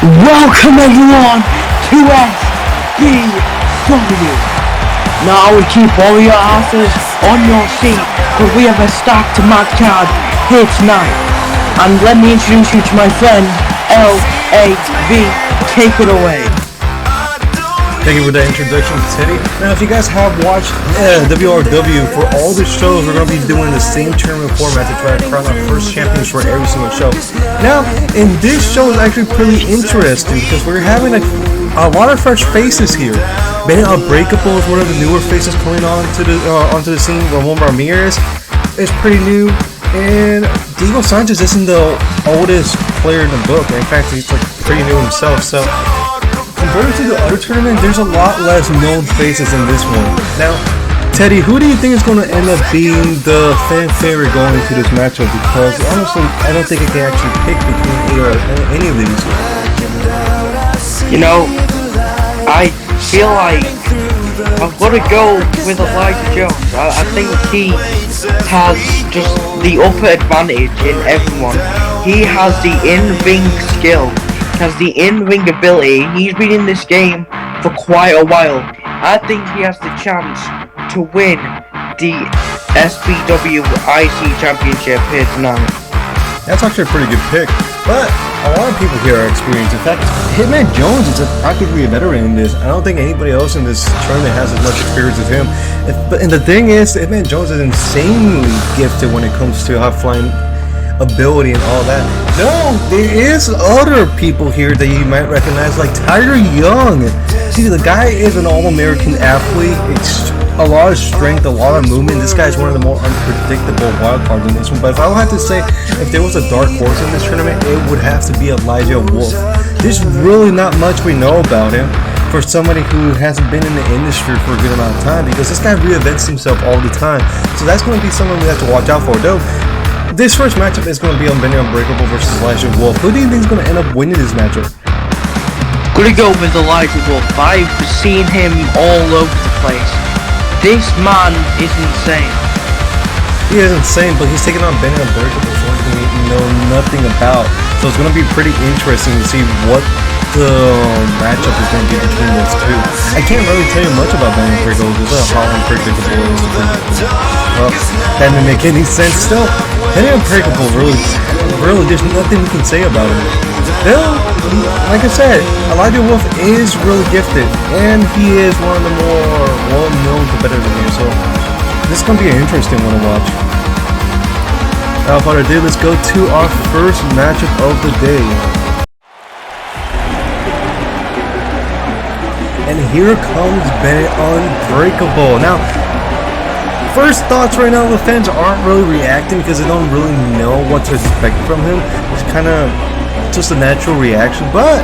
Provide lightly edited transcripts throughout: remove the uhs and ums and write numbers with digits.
Welcome everyone to SBW. Now we keep all your asses on your seat because we have a stacked match card here tonight. And let me introduce you to my friend LAV. Take it away. Thank you for that introduction, Teddy. Now, if you guys have watched WRW, for all the shows, we're going to be doing the same tournament format to try to crown our first champions for every single show. Now, in this show is actually pretty interesting because we're having a lot of fresh faces here. Being Unbreakable is one of the newer faces coming onto the scene. Ramon Ramirez is pretty new, and Diego Sanchez isn't the oldest player in the book. In fact, he's like pretty new himself. So compared to the other tournament, there's a lot less known faces in this one. Now, Teddy, who do you think is going to end up being the fan favorite going into this matchup? Because honestly, I don't think I can actually pick between any of these. You know, I feel like I've got to go with Elijah Jones. I think he has just the upper advantage in everyone. He has the in-ring skill, has the in-ring ability. He's been in this game for quite a while. I think he has the chance to win the SBW IC Championship here tonight. That's actually a pretty good pick, but a lot of people here are experienced. In fact, Hitman Jones is practically a veteran in this. I don't think anybody else in this tournament has as much experience as him. And the thing is, Hitman Jones is insanely gifted when it comes to high-flying ability and all that. No, there is other people here that you might recognize, like Tiger Young. See, the guy is an all-American athlete. It's a lot of strength, a lot of movement. This guy's one of the more unpredictable wild cards in this one. But if I would have to say, if there was a dark horse in this tournament, it would have to be Elijah Wolf. There's really not much we know about him for somebody who hasn't been in the industry for a good amount of time, because this guy reinvents himself all the time. So that's going to be something we have to watch out for. Though this first matchup is going to be on Benny Unbreakable versus Elijah Wolf. Who do you think is going to end up winning this matchup? Gonna go with Elijah Wolf. I've seen him all over the place. This man is insane. He is insane, but he's taking on Benny Unbreakable, something we know nothing about. So it's going to be pretty interesting to see what the matchup is going to be between those two. I can't really tell you much about Benny Unbreakable because of how unpredictable it is. Well, that didn't make any sense. Still, Benny Unbreakable really, there's nothing we can say about him. Still, like I said, Elijah Wolf is really gifted, and he is one of the more well-known competitors here, so this is going to be an interesting one to watch. Without further ado, let's go to our first matchup of the day. And here comes Benny Unbreakable. Now, first thoughts right now, the fans aren't really reacting because they don't really know what to expect from him. It's kind of just a natural reaction, but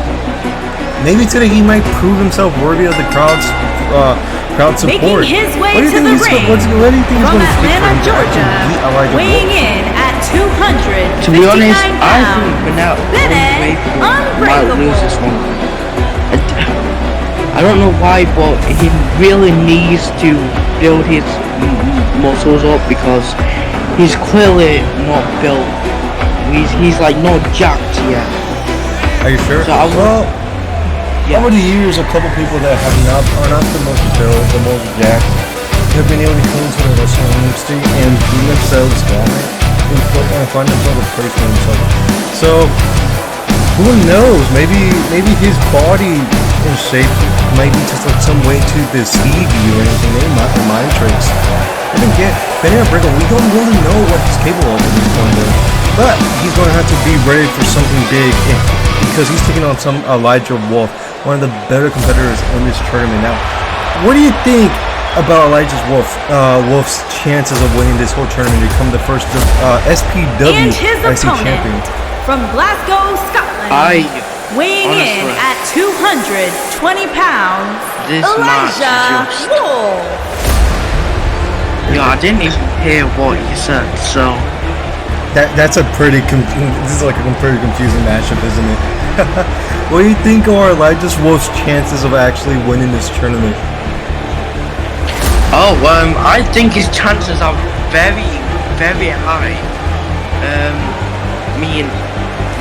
maybe today he might prove himself worthy of the crowd support. Making his way to the ring from Atlanta, Georgia, weighing in at 259 To be honest, I pounds, think Benny might lose this one. I don't know why, but he really needs to build his muscles up because he's clearly not built. He's like not jacked yet. Are you sure? So over the years, a couple people that are not the most built, the most jacked, have been able to come into the wrestling industry and prove themselves strong and find themselves a place for themselves. So who knows? Maybe his body and shape might be just like some way to deceive you or anything. Maybe mind tricks. I think Benny Unbreakable, we don't really know what he's capable of at this point though. But he's going to have to be ready for something big because he's taking on some Elijah Wolf, one of the better competitors in this tournament. Now, what do you think about Wolf's chances of winning this whole tournament to become the first SPW IC champion? From Glasgow, Scotland, weighing in at 220 pounds, Elijah Wolf. Yeah, I didn't even hear what you said, so That's a pretty this is like a pretty confusing matchup, isn't it? What do you think are Elijah Wolf's chances of actually winning this tournament? I think his chances are very, very high. I mean,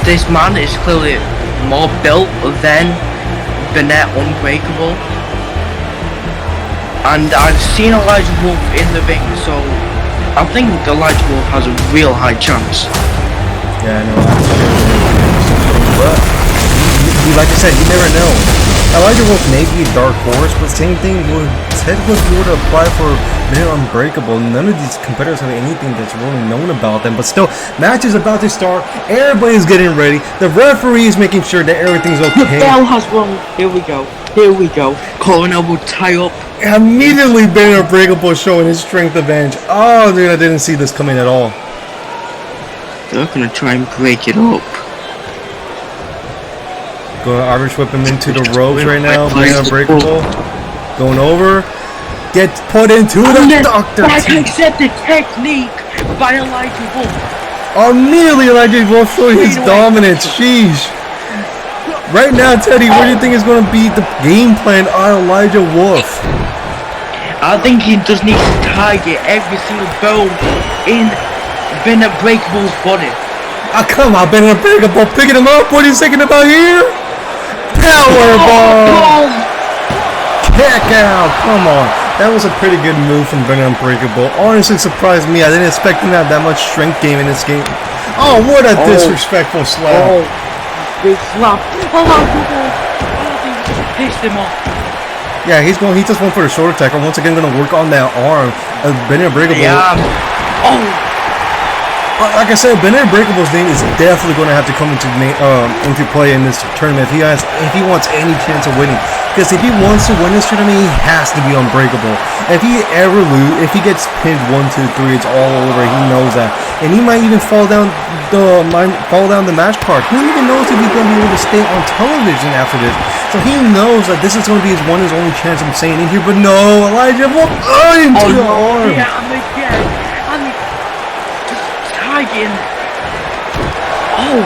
this man is clearly more built than Bennett Unbreakable. And I've seen Elijah Wolf in the ring, so I think Elijah Wolf has a real high chance. Yeah, I know. But like I said, you never know. Elijah Wolf may be a dark horse, but same thing would apply for Bennett Unbreakable. None of these competitors have anything that's really known about them, but still, match is about to start. Everybody's getting ready. The referee is making sure that everything's okay. The bell has rung. Here we go. Here we go. Corner will tie up. Immediately, Bennett Unbreakable showing his strength advantage. Oh, dude, I didn't see this coming at all. They're gonna try and break it up. Going to Irish whip him into the ropes right now. Bennett Unbreakable. Going over. Gets put into the Dr. T. Accept the technique by Elijah Wolf. Immediately, Elijah Wolf showing his dominance. Sheesh. Right now, Teddy, what do you think is going to be the game plan on Elijah Wolf? I think he just needs to target every single bone in Bennett Unbreakable's body. Oh, come on, Bennett Unbreakable, picking him up. What are you thinking about here? Powerbomb! Kick out! Come on. That was a pretty good move from Bennett Unbreakable. Honestly surprised me. I didn't expect him to have that much strength game in this game. Oh, what a disrespectful slap. Oh, big slap. Pissed him off. Yeah, he just went for the shoulder tackle. Once again, going to work on that arm. Bennett Unbreakable. Yeah. Oh. Like I said, Bennett Unbreakable's name is definitely going to have to come into play in this tournament if he wants any chance of winning. Because if he wants to win this tournament, he has to be unbreakable. If he gets pinned 1, 2, 3, it's all over. He knows that, and he might even fall down the match card. Who even knows if he's going to be able to stay on television after this? So he knows that this is going to be his only chance of staying in here. But no, Elijah Wolf into the arm. Yeah, I'm again. Oh,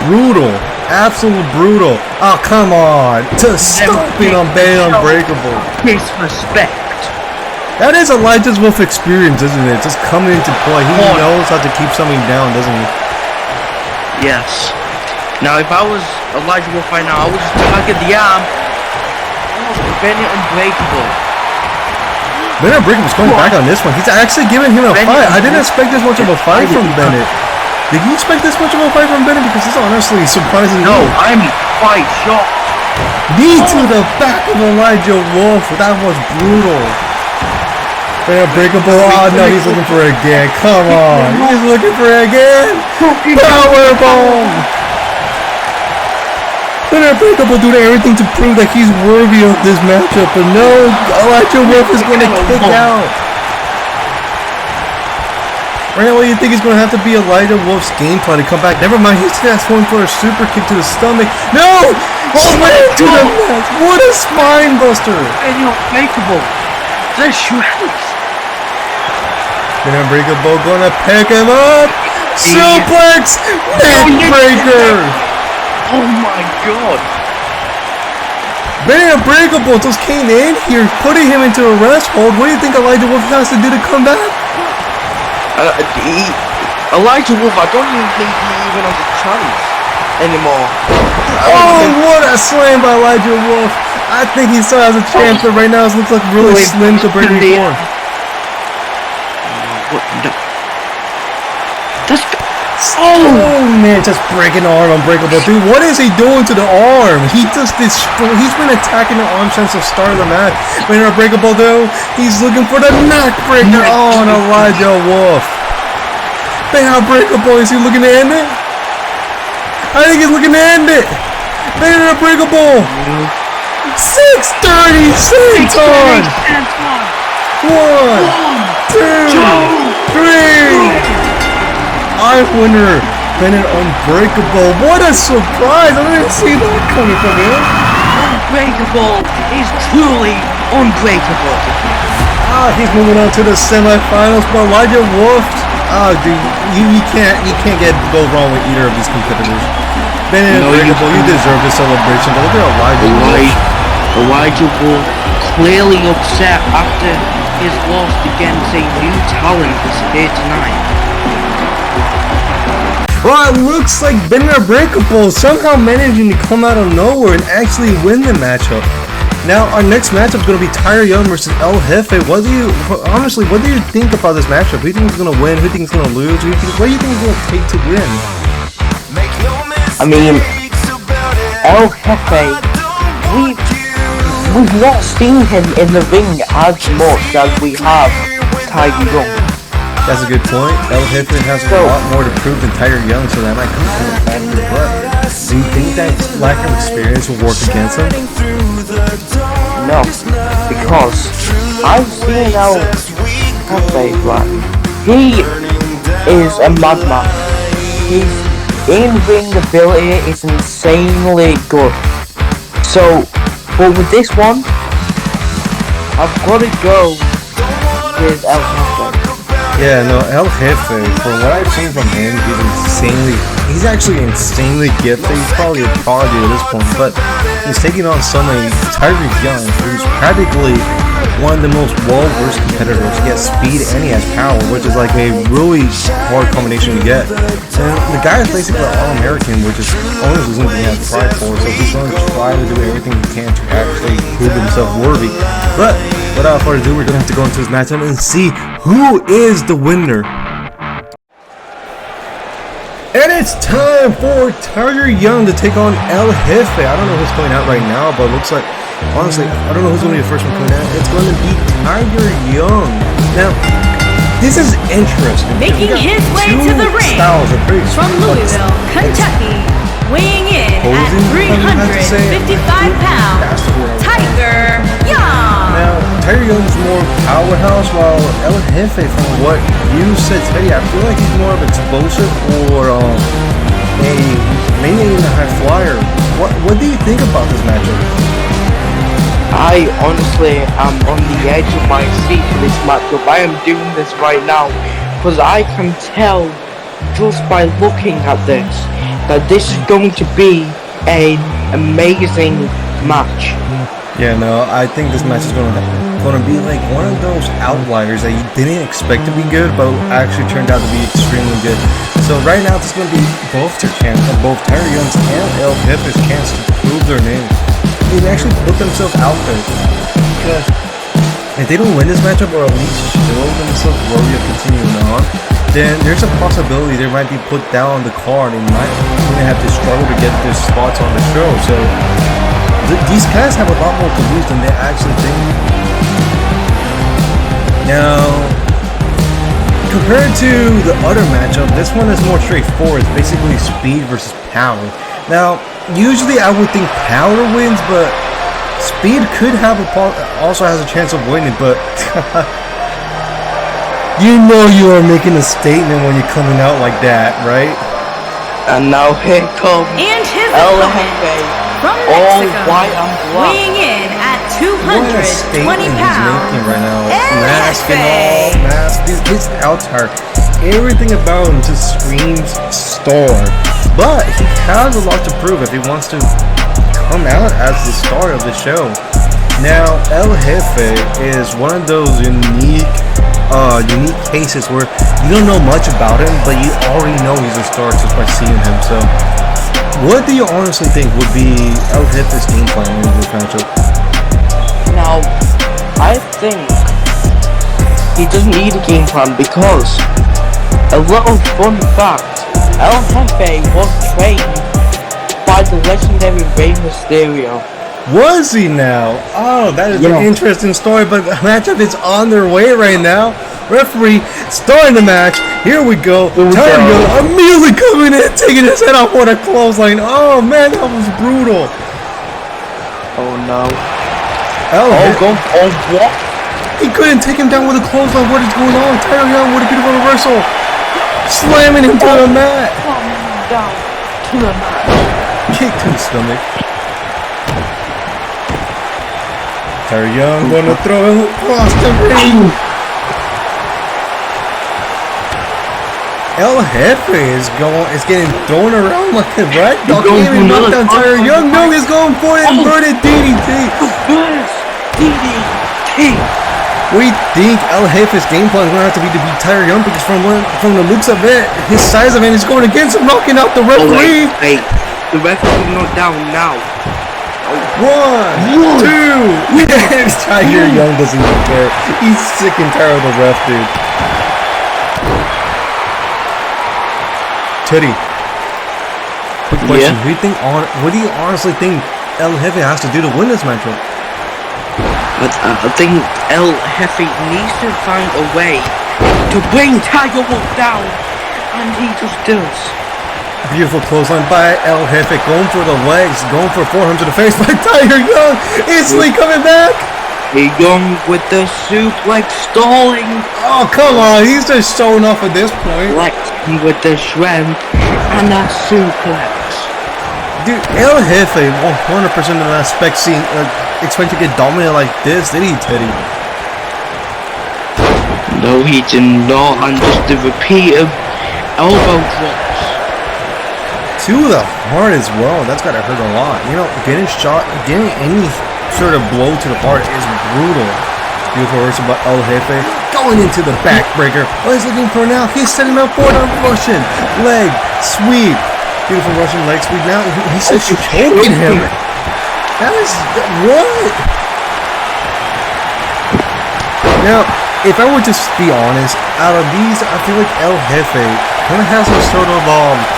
brutal. Absolute brutal. Oh, come on. To stomping on Bennett Unbreakable. Disrespect. That is Elijah Wolf experience, isn't it? Just coming into play. He knows how to keep something down, doesn't he? Yes. Now, if I was Elijah Wolf right now, I would just target the arm. Oh, Bennett Unbreakable. Bennett Unbreakable's coming back on this one. He's actually giving him a fight. I didn't expect this much of a fight from Bennett. Did you expect this much of a fight from Bennett? Because this is honestly surprising. No, I'm quite shocked. Knee to the back of Elijah Wolf. That was brutal. Bennett Unbreakable. Oh no, he's looking for it again. Come on. He's looking for it again. Powerbomb. Bennett Unbreakable doing everything to prove that he's worthy of this matchup. But no, Elijah Wolf is going to kick out. Right now, what do you think is going to have to be Elijah Wolf's game plan to come back? Never mind, he's going for a super kick to the stomach. No! Slam to the mat! What a spine buster! And you're unbreakable. The shreds. Bennett Unbreakable gonna pick him up! Suplex! Neck breaker! Oh my god! Bennett Unbreakable just came in here, putting him into a rest hold. What do you think Elijah Wolf has to do to come back? Elijah Wolf, I don't even think he even has a chance anymore. Oh, what a slam by Elijah Wolf! I think he still has a chance, but right now it looks like really slim to break the form. Oh man, just breaking the arm Unbreakable. Dude, what is he doing to the arm? He's been attacking the arm since the start of the match. Bennett Unbreakable though, he's looking for the neck breaker on Elijah Wolf. Bennett Unbreakable, is he looking to end it? I think he's looking to end it. Bennett Unbreakable. 6:30 on. 1, 2, 3. Our winner, Bennett Unbreakable. What a surprise! I didn't see that coming from him. Unbreakable is truly unbreakable. He's moving on to the semifinals, but Elijah Wolf. Dude, you can't go wrong with either of these competitors. Bennett Unbreakable, you deserve this celebration. But look at Elijah Wolf. Elijah Wolf clearly upset after his loss against a new talent this here tonight. Well, it looks like Ben Unbreakable somehow managing to come out of nowhere and actually win the matchup. Now, our next matchup is going to be Tyler Young versus El Jefe. Honestly, what do you think about this matchup? Who do you think is going to win? Who do you think is going to lose? What do you think is going to take to win? I mean, El Jefe, we've not seen him in the ring as much as we have Tiger Young. That's a good point. El Jefe has a lot more to prove than Tiger Young, so that might come from a factor. But do you think that lack of experience will work against him? No, because I've seen El Jefe, right? He is a madman. His in-ring ability is insanely good. So, but with this one, I've got to go with El Jefe. Yeah, no, El Jefe, from what I've seen from him, he's actually insanely gifted. He's probably a prodigy at this point, but he's taking on somebody, Tiger Young, who's practically one of the most well-versed competitors. He has speed and he has power, which is like a really hard combination to get. And the guy is basically an All-American, which is honestly something he has pride for, so he's going to try to do everything he can to actually prove himself worthy. But without further ado, we're going to have to go into this matchup and see who is the winner. And it's time for Tiger Young to take on El Jefe. I don't know who's coming out right now, but it looks like, honestly, I don't know who's going to be the first one coming out. It's going to be Tiger Young. Now, this is interesting. Making his way to the ring from Louisville, Kentucky, weighing in at 355 pounds, Tiger Young. Now, Tiger Young's more powerhouse, while El Jefe, from what you said, Teddy, I feel like he's more of explosive or maybe even a high flyer. What do you think about this matchup? I honestly am on the edge of my seat for this matchup. I am doing this right now because I can tell just by looking at this that this is going to be an amazing match. Yeah, no, I think this match is gonna be like one of those outliers that you didn't expect to be good, but actually turned out to be extremely good. So right now, this is gonna be both Tiger Young's and El Jefe's chance to prove their names. They actually put themselves out there. Because if they don't win this matchup, or at least show themselves worthy of continuing on, then there's a possibility they might be put down on the card and might even have to struggle to get their spots on the show. So these guys have a lot more to lose than they actually think. Now, compared to the other matchup, this one is more straightforward. It's basically speed versus power. Now, usually I would think power wins, but speed could have also has a chance of winning. But you know you are making a statement when you're coming out like that, right? And now here comes El Jefe. From Mexico, weighing in at 220 pounds, right now. Mask and all, his attire, everything about him just screams star. But he has a lot to prove if he wants to come out as the star of the show. Now, El Jefe is one of those unique cases where you don't know much about him, but you already know he's a star just by seeing him. So, what do you honestly think would be El Jefe's game plan in this matchup? Now, I think he doesn't need a game plan because a little fun fact, El Jefe was trained by the legendary Rey Mysterio. Was he now? Oh, that is an interesting story, but the matchup is on their way right now. Referee starting the match. Here we go. Tiger Young immediately coming in, taking his head off on a clothesline. Oh man, that was brutal. Oh no. What? He couldn't take him down with a clothesline. What is going on? Tiger Young with a beautiful reversal. Slamming him to the mat. Down to the mat. Kick to the stomach. Tiger Young gonna throw him across the ring. El Jefe is getting thrown around like a rag doll. Can't even knock down Tiger Young. No, he's going for an inverted DDT. DDT. We think El Jefe's game plan is going to have to be to beat Tyler Young because from the looks of it, his size of it is going against him, knocking out the referee. Oh, wait. The referee not down now. One, two. Yes, Tiger Young doesn't even care. He's sick and tired of the ref, dude. Teddy, quick question. Yeah? What do you honestly think El Jefe has to do to win this matchup? I think El Jefe needs to find a way to bring Tiger Woods down, and he just does. Beautiful clothesline by El Jefe, going for the legs, going for forearm to the face by Tiger Young, instantly coming back. Young with the suplex stalling. Oh, come on, he's just showing off at this point. Flexing with the strength and that suplex. Dude, El Jefe 100% of that expect to get dominated like this, did he, Teddy? No, he did not, and just the repeated elbow drops. To the heart as well, that's gotta hurt a lot. You know, getting any sort of blow to the heart is brutal. Beautiful reversal by El Jefe, going into the backbreaker. What he's looking for now, he's setting up for the Russian leg sweep. Beautiful Russian leg sweep. Now he's just choking him. That is what? Now, if I were to be honest, out of these, I feel like El Jefe kind of has a sort of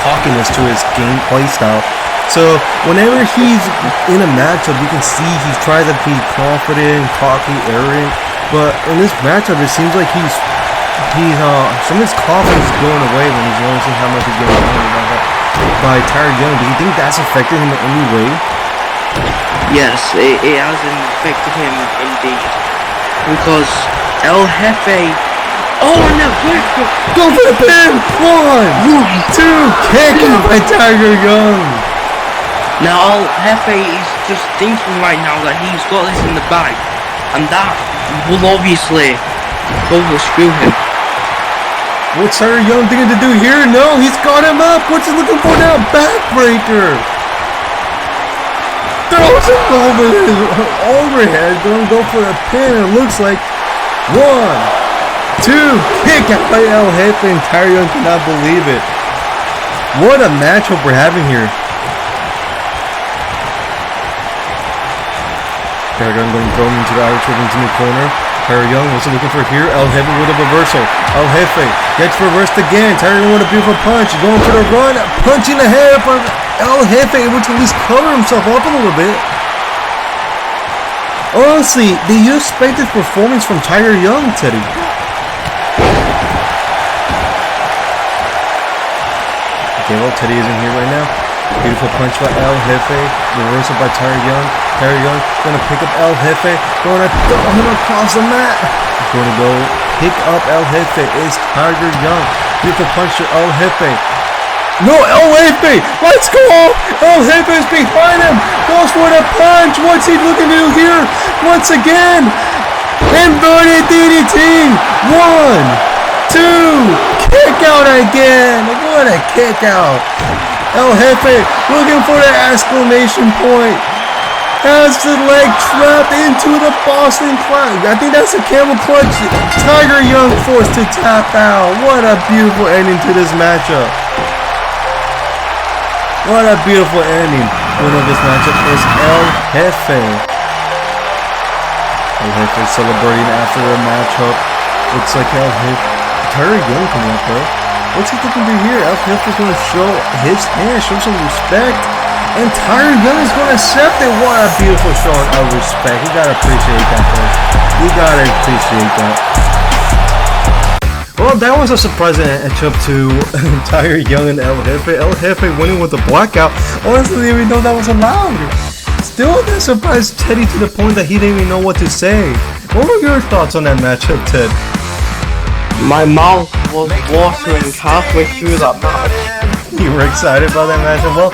cockiness to his gameplay style. So whenever he's in a matchup, you can see he tries to be confident, cocky, arrogant. But in this matchup, it seems like some of his confidence is going away when he's noticing how much he's getting dominated by Tyler Young. Do you think that's affected him in any way? Yes, it has affected him indeed. Because El Jefe, no, go for the pin! One, two, kick out by Tiger Young. Now El Jefe is just thinking right now that he's got this in the bag, and that will obviously screw him. What's Tyler Young thinking to do here? No, he's got him up. What's he looking for now? Backbreaker. Throws him over his overhead. Going to go for a pin. It looks like 1, 2, kick out by El Jefe, and Tyler Young cannot believe it. What a matchup we're having here. Tyler Young going to throw him into the outer triple into the corner. Tyler Young was looking for here. El Jefe with a reversal. El Jefe gets reversed again. Tyler Young with a beautiful punch. Going for the run. Punching the head. But El Jefe able to at least cover himself up a little bit. Honestly, do you expect this performance from Tyler Young, Teddy? Okay, well, Teddy isn't here right now. Beautiful punch by El Jefe. Reversal by Tyler Young. Tyler Young going to pick up El Jefe. Going to throw him across the mat. Going to go pick up El Jefe is Tiger Young. Beautiful punch to El Jefe. No, El Jefe! Let's go! El Jefe is behind him. Goes for the punch. What's he looking to do here? Once again. Inverted DDT. 1, 2. Kick out again. What a kick out. El Jefe looking for the exclamation point. Has the leg trapped into the Boston Clutch. I think that's a camel clutch. Tiger Young forced to tap out. What a beautiful ending to this matchup. What a beautiful ending. Winner of this matchup is El Jefe. El Jefe celebrating after the matchup. Looks like El Jefe. Tiger Young coming up though. What's he looking to do here? El Jefe is going to show his hand, show some respect. And Tyler Young is going to accept it. What a beautiful showing of respect. You got to appreciate that, folks. You got to appreciate that. Well, that was a surprising matchup to Tyler Young and El Jefe. El Jefe winning with a blackout. Honestly, I didn't even know that was allowed. Still, that surprised Teddy to the point that he didn't even know what to say. What were your thoughts on that matchup, Ted? My mouth was watering halfway through that match. You were excited about that matchup? Well,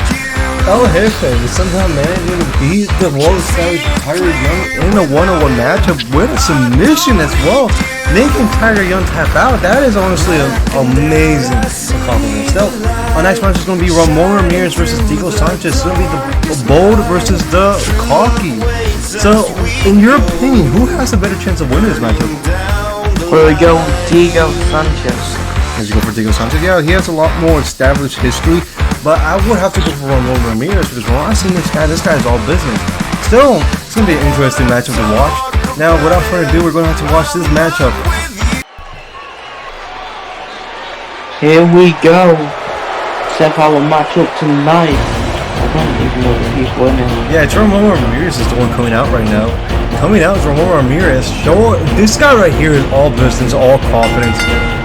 El Jefe is somehow managing to beat the lowest stage Tyler Young in a one-on-one matchup with a submission as well, making Tyler Young tap out. That is honestly an amazing accomplishment. So, our next match is going to be Ramon Ramirez versus Diego Sanchez. It's going to be the bold versus the cocky. So, in your opinion, who has a better chance of winning this matchup? Where we go, Diego Sanchez. As you go for Diego Sanchez, yeah, he has a lot more established history, but I would have to go for Ramon Ramirez because when I see this guy's all business. Still, it's going to be an interesting matchup to watch. Now, without further ado, we're going to have to watch this matchup. Here we go. Set our matchup tonight. I don't even know if he's winning. Yeah, Ramon Ramirez is the one coming out right now. Coming out is Ramon Ramirez. This guy right here is all business, all confidence.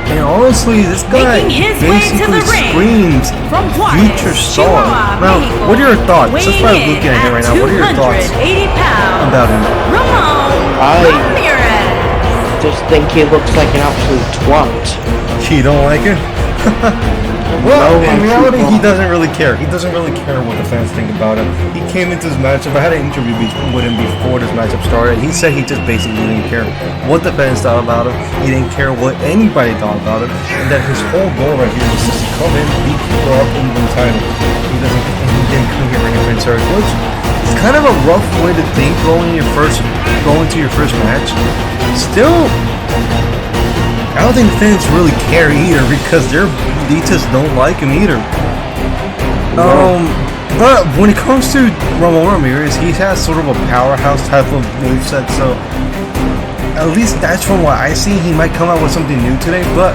And honestly, this guy basically screams future star. Now, what are your thoughts? Let's try looking at him right now. What are your thoughts about him? I just think he looks like an absolute twat. You don't like it? Well, in reality, he doesn't really care. He doesn't really care what the fans think about him. He came into this matchup. I had an interview with him before this matchup started. He said he just basically didn't care what the fans thought about him. He didn't care what anybody thought about him. And that his whole goal right here is just to come in, beat people up, and win title. He didn't come here ringing fans circles, which is kind of a rough way to think going to your first match. Still, I don't think fans really care either because they just don't like him either. But when it comes to Ramon Ramirez, he has sort of a powerhouse type of moveset, so at least that's from what I see. He might come out with something new today, but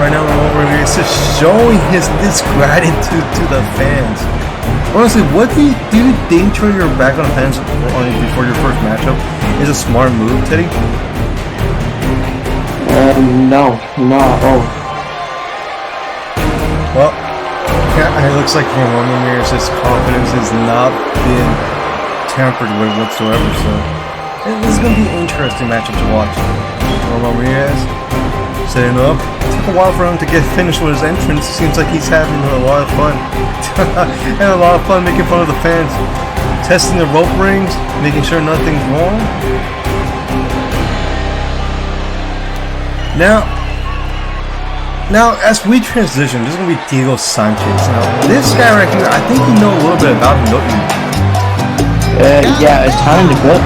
right now Ramon Ramirez is showing his disgratitude to the fans. Honestly, what do you think turning your back on the fans before your first matchup is a smart move, Teddy? No, not at all. Well, it looks like Ramon Ramirez's confidence has not been tampered with whatsoever, so this is going to be an interesting matchup to watch. Ramon Ramirez setting up. It took a while for him to get finished with his entrance. Seems like he's having a lot of fun. And a lot of fun making fun of the fans. Testing the rope rings, making sure nothing's wrong. Now, as we transition, this is going to be Diego Sanchez. Now, this guy right here, I think you know a little bit about him, don't you? Yeah, a tiny bit.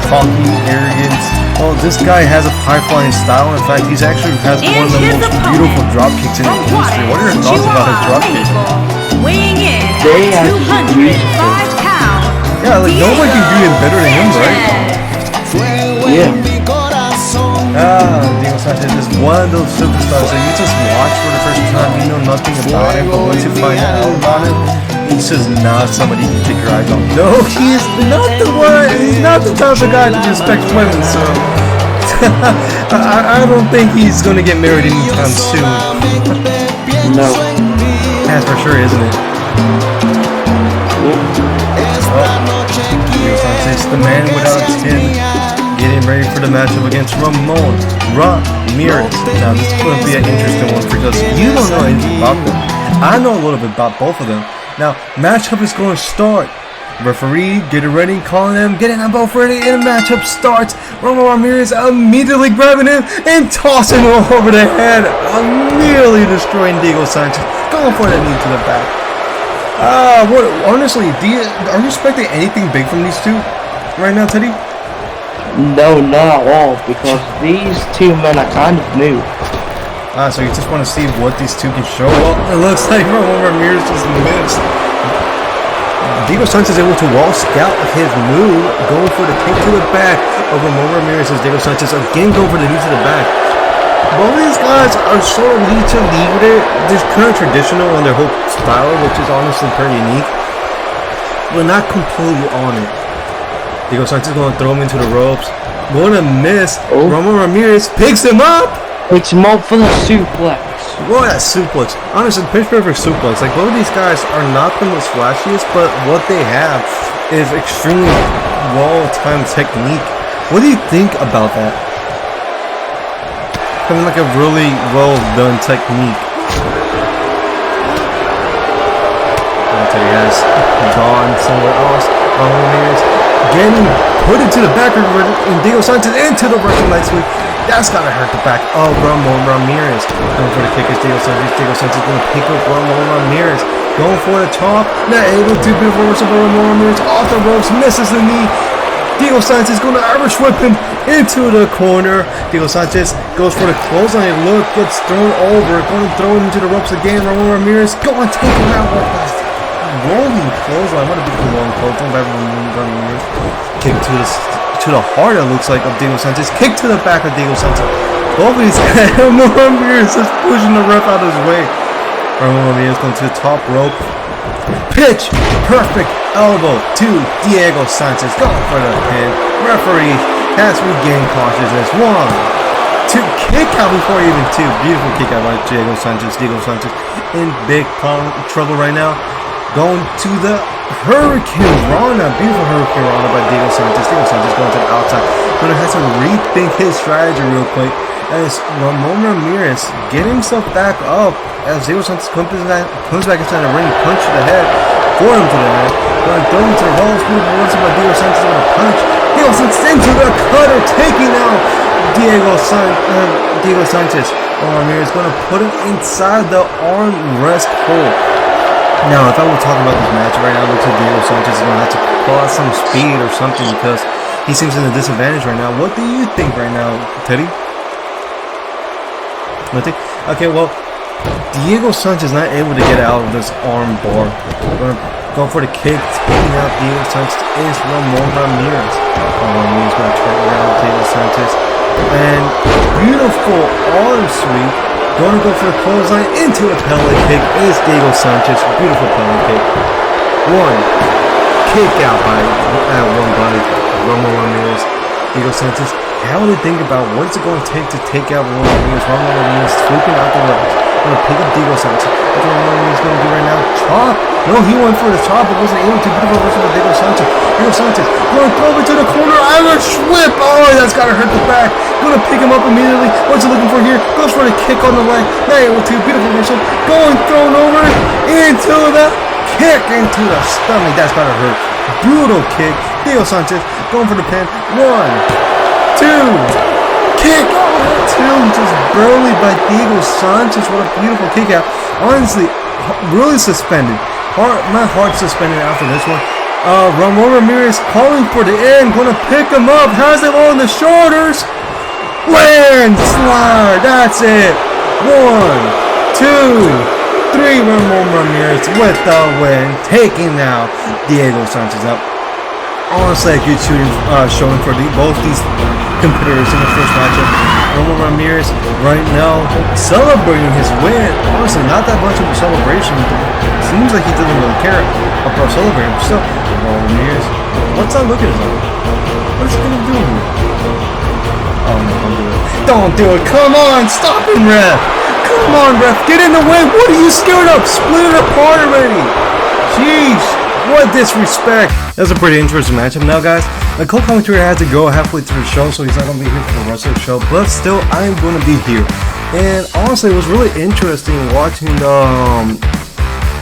Cocky, arrogance. Well, this guy has a high-flying style. In fact, he's actually has one of the most beautiful drop kicks in the industry. What are your thoughts about his drop kicks? Weighing in at 205 pounds. Yeah, like nobody can do it better than him, right? Yeah. Diego Sanchez is one of those superstars that you just watch for the first time, you know nothing about him, but once you find out about him, he's just not somebody you can take your eyes off. No, he's not the one, he's not the type of guy that respects women, so I don't think he's gonna get married anytime soon. No. That's for sure, isn't it? Diego Sanchez, the man without a chin. Getting ready for the matchup against Ramon Ramirez. Now, this is going to be an interesting one because you don't know anything about them. I know a little bit about both of them. Now, matchup is going to start. Referee, get it ready, calling them, getting them both ready, and the matchup starts. Ramon Ramirez immediately grabbing him and tossing him over the head, immediately destroying Diego Sanchez, going for that knee to the back. Honestly, are you expecting anything big from these two right now, Teddy? No, not at all, because these two men are kind of new. So you just want to see what these two can show? Well, it looks like Ramon Ramirez just missed. Diego Sanchez is able to wall scout his move, going for the kick to the back of Ramon Ramirez as Diego Sanchez again going for the knee to the back. Both of these guys are sort of lucha libre. They're kind of traditional in their whole style, which is honestly pretty unique, but not completely on it. Diego Sanchez going to throw him into the ropes. Going to miss. Ramon Ramirez picks him up. Picks him up for the suplex. Well, that suplex. Honestly, pitch perfect suplex. Like, both of these guys are not the most flashiest, but what they have is extremely well-timed technique. What do you think about that? Kind of like a really well-done technique. Teddy has gone somewhere else. Ramon Ramirez getting put into the back of Diego Sanchez into the Russian light sweep. That's gotta hurt the back of Ramon Ramirez. Going for the kick is Diego Sanchez. Diego Sanchez gonna pick up Ramon Ramirez. going for the top, not able to be reversible. Ramirez off the ropes, misses the knee. Diego Sanchez going to Irish whip him into the corner. Diego Sanchez goes for the clothesline. Look, gets thrown over. Going to throw him into the ropes again. Ramon Ramirez going to take him out with that rolling clothesline. What a beautiful long clothesline by Ramon Ramirez. Kick to the heart, it looks like, of Diego Sanchez. Kick to the back of Diego Sanchez. Both of these guys. Ramon Ramirez is pushing the ref out of his way. Ramon Ramirez going to the top rope. Pitch perfect elbow to Diego Sanchez. Going for the pin. Referee has regained consciousness. 1, 2, kick out before even 2. Beautiful kick out by Diego Sanchez. Diego Sanchez in big trouble right now. Going to the Hurricane Rana. Beautiful Hurricane Rana by Diego Sanchez. Diego Sanchez going to the outside. Going to have to rethink his strategy real quick. As Ramon Ramirez getting himself back up. As Diego Sanchez comes back inside the ring. Punch to the head. For him to the head. Going to throw him to the rolls. Move once by Diego Sanchez going to punch. Diego Sanchez into the cutter. Taking out Diego Sanchez. Ramirez going to put him inside the armrest hold. Now, if I were talking about this match right now, it looks like Diego Sanchez is going to have to pull out some speed or something because he seems in a disadvantage right now. What do you think right now, Teddy? Nothing? Okay, well, Diego Sanchez not able to get out of this arm bar. Going to go for the kick. Taking out Diego Sanchez is Ramon Ramirez. Ramirez going to turn around Diego Sanchez. And beautiful arm sweep. Going to go for the clothesline into a pellet kick is Diego Sanchez. Beautiful pellet kick. 1. Kick out by one body. Ramon Ramirez. Diego Sanchez. How do they think about what is it going to take out Ramon Ramirez? Ramon Ramirez swooping out the legs. Going to pick up Diego Sanchez. That's what Ramon Ramirez going to do right now. Chop. No, he went for the chop, but wasn't able to. Beautiful version of Diego Sanchez. Diego Sanchez going to throw it to the corner. Irish whip. Oh, that's got to hurt the back. Going to pick him up immediately. What's he looking for here? Goes for the kick on the leg. Not able to. Beautiful version. Going thrown over into the kick into the stomach. That's got to hurt. Brutal kick. Diego Sanchez going for the pin. 1, 2, kick. 2, just barely by Diego Sanchez. What a beautiful kick out. Honestly, really suspended. My heart suspended after this one. Ramon Ramirez calling for the end. Going to pick him up. Has him on the shoulders. Landslide. That's it. 1, 2, 3. Ramon Ramirez with the win. Taking out Diego Sanchez up. Honestly, a good showing for both these competitors in the first matchup. Ramon Ramirez right now celebrating his win. Honestly, not that much of a celebration. Seems like he doesn't really care about celebrating. Still, Ramon Ramirez, what's that look at his eye? What is he gonna do here? Oh no, don't do it. Don't do it. Come on, stop him, ref. Come on, ref. Get in the way. What are you scared of? Split it apart already. Jeez. What disrespect. That's a pretty interesting matchup. Now, guys, the co-commentator had to go halfway through the show, so he's not going to be here for the rest of the show. But still, I am going to be here. And honestly, it was really interesting watching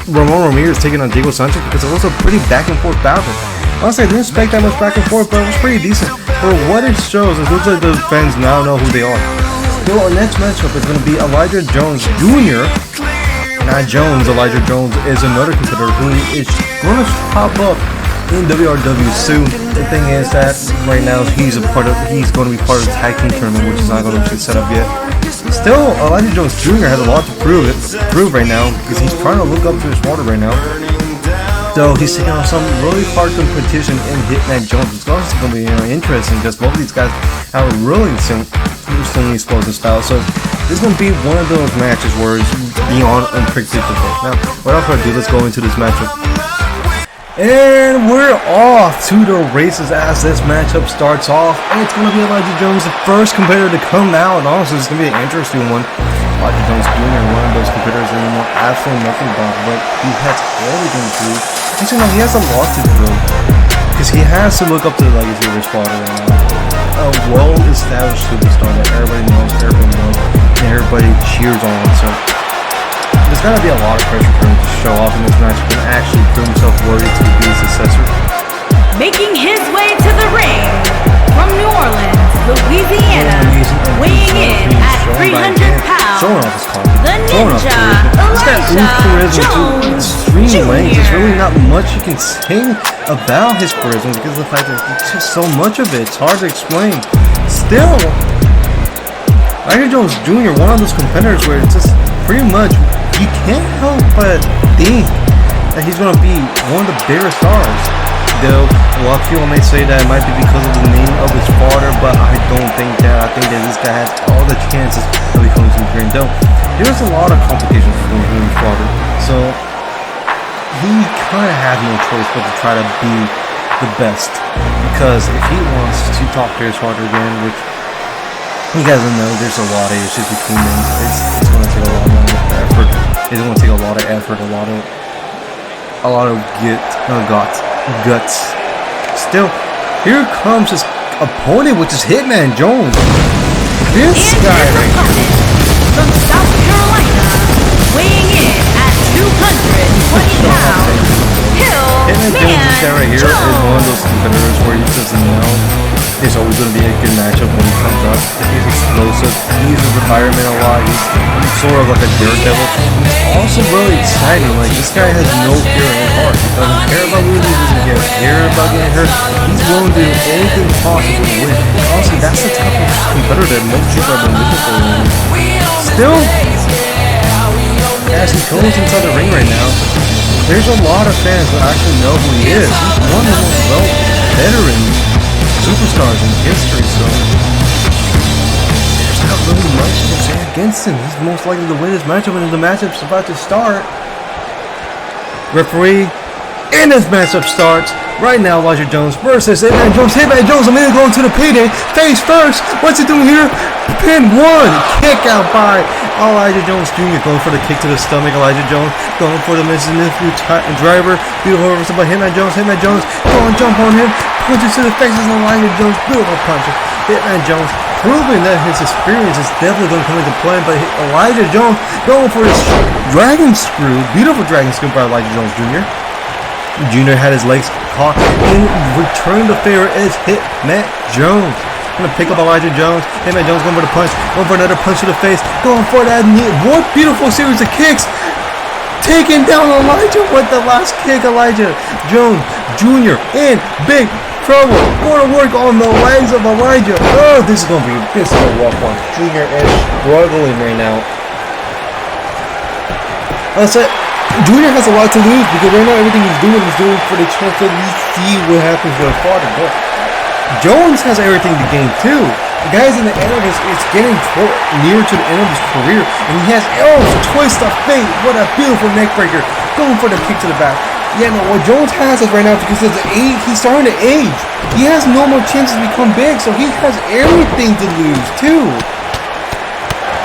Ramon Ramirez taking on Diego Sanchez because it was a pretty back-and-forth battle. Honestly, I didn't expect that much back-and-forth, but it was pretty decent. For what it shows, it looks like the fans now know who they are. So our next matchup is going to be Elijah Jones Jr. Not Jones. Elijah Jones is another competitor who is going to pop up in WRW soon. The thing is that right now he's going to be part of the tag team tournament, which is not going to be set up yet. Still, Elijah Jones Jr. has a lot to prove right now because he's trying to look up to his father right now. So he's taking on some really hard competition in Hitman Jones. It's also going to be interesting because both of these guys have a really extremely explosive style. So this is going to be one of those matches where it's beyond unpredictable. Now, without further ado, let's go into this matchup. And we're off to the races as this matchup starts off. And it's going to be Elijah Jones, the first competitor to come out. And honestly, it's going to be an interesting one. Elijah Jones Jr., one of those competitors that you know absolutely nothing about, but he has everything to do. Actually, no, he has a lot to do because he has to look up to the legacy of his father right now. A well-established superstar that everybody knows, and everybody cheers on. So there's gonna be a lot of pressure for him to show off in this match and actually prove himself worthy to be his successor. Making his way to the ring from New Orleans, Louisiana, weighing in at 300 pounds, the throwing up Ninja, charisma. This guy owns charisma to Jones extreme lengths. There's Jr. really not much you can say about his charisma because of the fact that it's just so much of it. It's hard to explain. Still, Elijah Jones Jr., one of those competitors where it's just pretty much you can't help but think that he's going to be one of the bigger stars. Though a lot of people may say that it might be because of the name of his father, but I don't think that. I think that this guy has all the chances of becoming some great. Though there's a lot of complications for him and his father, so he kind of has no choice but to try to be the best. Because if he wants to talk to his father again, which you guys don't know, there's a lot of issues between them. It's going to take a lot of effort. It's going to take a lot of effort, a lot of guts. Still, here comes his opponent, which is Hitman Jones. This And guy his right here. opponent from South Carolina, weighing in at 220 pounds, Hitman Jones, this guy right here is one of those competitors where you just know it's always going to be a good matchup when he comes up. He's explosive. He uses retirement a lot. He's sort of like a daredevil. He's also really exciting. Like, this guy has no fear in his heart. He doesn't care about losing. He doesn't care about getting hurt. He's willing to do anything possible to win. And honestly, that's the type of competitor that most people have been looking for. Still, as he goes inside the ring right now, there's a lot of fans that actually know who he is. He's one of the most veteran superstars in history, so there's not really much to say against him. He's most likely to win this matchup, and the matchup's about to start. Referee, and this matchup starts right now. Elijah Jones versus Hitman Jones. Hitman Jones, I'm gonna go into the payday. Face first. What's he doing here? Pin one. Kick out by Elijah Jones Jr. Going for the kick to the stomach. Elijah Jones going for the Mississippi driver. Beautiful reversal by Hitman Jones. Hitman Jones going jump on him. Punches to the faces of Elijah Jones. Beautiful punches. Hitman Jones proving that his experience is definitely going to come into play. But Elijah Jones going for his dragon screw. Beautiful dragon screw by Elijah Jones Jr. Jr. had his legs caught. In return the favor is Hitman Jones. Gonna pick up Elijah Jones. Hitman Jones going for the punch. Going for another punch to the face. Going for that knee. What beautiful series of kicks. Taking down Elijah with the last kick. Elijah Jones Jr. in big trouble. Going to work on the legs of Elijah. Oh, this is a rough one. Jr. is struggling right now. That's it. Junior has a lot to lose because right now everything he's doing for the chance to at least see what happens with his father. But Jones has everything to gain too. The guy's in the end of it's getting near to the end of his career, and he has twist of fate. What a beautiful neck breaker. Going for the kick to the back. Yeah, no, what Jones has is right now because of the age, he's starting to age. He has no more chances to become big, so he has everything to lose too.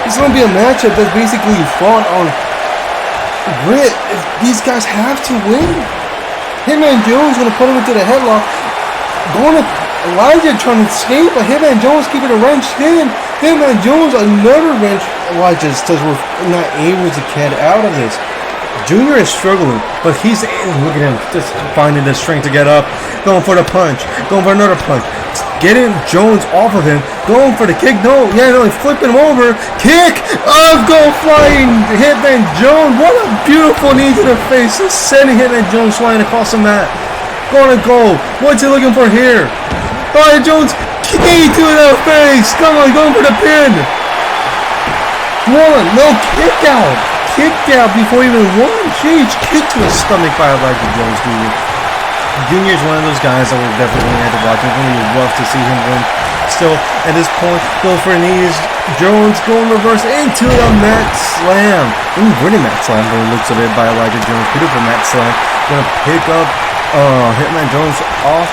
It's gonna be a matchup that's basically fought on grit. If these guys have to win. Hitman Jones gonna put him into the headlock. Going to Elijah trying to escape, but Hitman Jones keeping a wrench in. Hitman Jones another wrench. Elijah says we're not able to get out of this. Junior is struggling, but look at him just finding the strength to get up. Going for the punch. Going for another punch. Getting Jones off of him. Going for the kick. He's flipping him over. Kick! Go flying! Hitman Jones. What a beautiful knee to the face. Sending Hitman Jones flying across the mat. Going to go. What's he looking for here? Elijah Jones. Key to the face. Come on, going for the pin. One. No, kick out. Kicked out before even one. Jeez, kick to the stomach by Elijah Jones Jr. Junior is one of those guys that we're definitely going to have to watch. It's going to be rough to see him win. Still, at this point, go for knees. Jones going reverse into the mat slam. Really mat slam by the looks of it by Elijah Jones. Beautiful mat slam. Going to pick up Hitman Jones off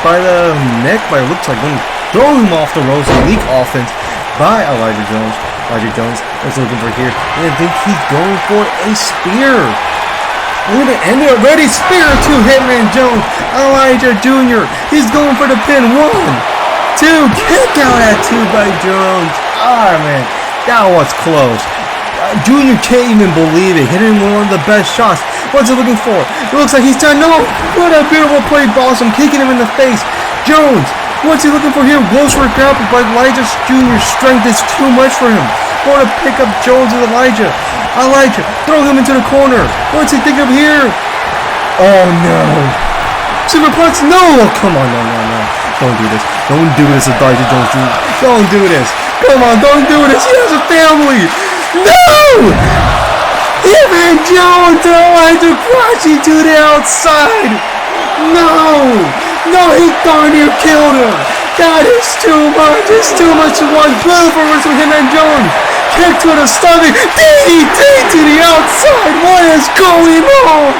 by the neck. By it looks like going to throw him off the ropes. Elite offense by Elijah Jones. Elijah Jones is looking for here. And I think he's going for a spear. We're going to end it already. Spear to Hitman Jones. Elijah Jr. He's going for the pin. 1, 2. Kick out at 2 by Jones. Man. That was close. Junior can't even believe it. Hitting one of the best shots. What's he looking for? It looks like he's done. No. What a beautiful play. Awesome. Kicking him in the face. Jones. What's he looking for here? Goes for a grapple, but Elijah Jr.'s strength is too much for him. Going to pick up Jones and Elijah. Elijah, throw him into the corner. What's he think of here? Oh no. Superplex, no! Oh, come on, no. Don't do this. Don't do this, Elijah Jones Jr. Don't do this. Come on, don't do this. He has a family. No! Hitman Jones and Elijah crashing to the outside. No, he darn near killed him. That is too much. It's too much to watch. Beautiful reversal from Hitman Jones. Kick to the stomach. DDT to the outside. What is going on?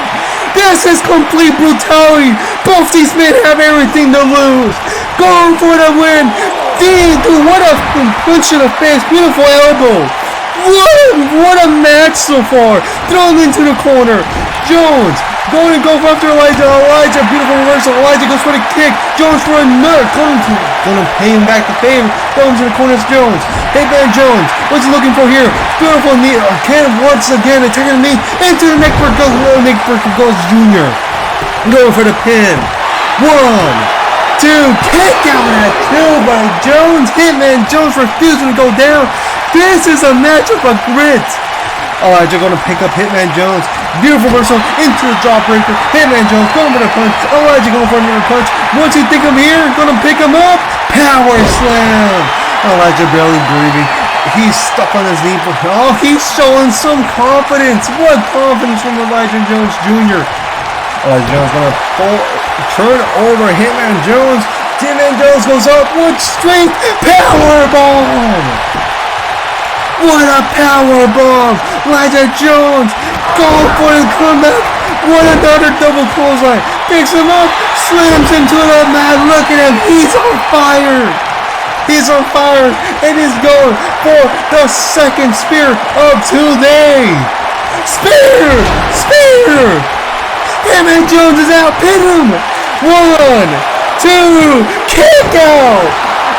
This is complete brutality. Both these men have everything to lose. Going for the win. Dude, what a punch to the face. Beautiful elbow. What a match so far. Throw him into the corner. Jones going to go after Elijah. Elijah, beautiful reversal. Elijah goes for the kick. Jones for another. Gonna pay him back the favor. Throw him to the corner. It's Jones. Hitman Jones. What's he looking for here? Beautiful knee. Again, once again, attacking the knee. Into the neck breaker. Neck breaker goes Junior. Going for the pin. 1, 2. Kick out at 2 by Jones. Hitman Jones refusing to go down. This is a matchup of grit. Elijah going to pick up Hitman Jones. Beautiful reversal into the jawbreaker. Hitman Jones going for the punch. Elijah going for another punch. Once he think him here, going to pick him up. Power slam. Elijah barely breathing. He's stuck on his knee. Oh, he's showing some confidence. What confidence from Elijah Jones Jr. Elijah Jones going to turn over Hitman Jones. Hitman Jones goes up with strength. Power bomb. What a power bomb! Elijah Jones going for the comeback. What another double clothesline. Picks him up, slams him to the mat. Look at him. He's on fire. He's on fire. And he's going for the second spear of today. Spear! Hitman Jones is out. Pin him. 1, 2. Kick out.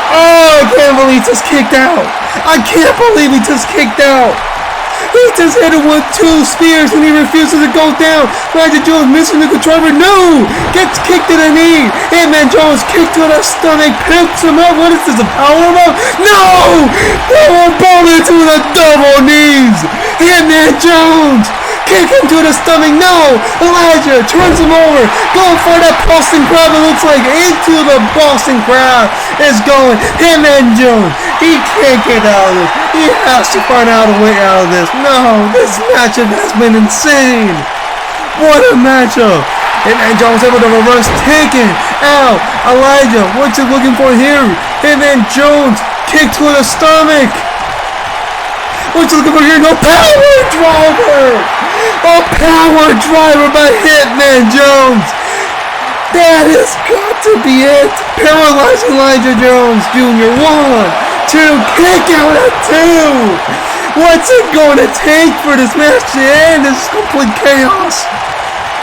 Oh, I can't believe he just kicked out. I can't believe he just kicked out. He just hit him with 2 spears and he refuses to go down. Elijah Jones missing the controller. No! Gets kicked to the knee. Hitman Jones kicked to the stomach. Picks him up. What is this? A power bomb? No! Power bomb into the double knees. Hitman Jones. Kick him to the stomach. No! Elijah turns him over. Going for that Boston Crab. It looks like into the Boston Crab is going. Hitman Jones. He can't get out of this. He has to find out a way out of this. No, this matchup has been insane. What a matchup. Hitman Jones able to reverse. Taken out. Elijah, what's he looking for here? Hitman Jones. Kick to the stomach. What's he looking for here? No, power driver. A power driver by Hitman Jones. That has got to be it. Paralyzing Elijah Jones Jr. 1, 2. Kick out at 2. What's it going to take for this match to end? This is complete chaos.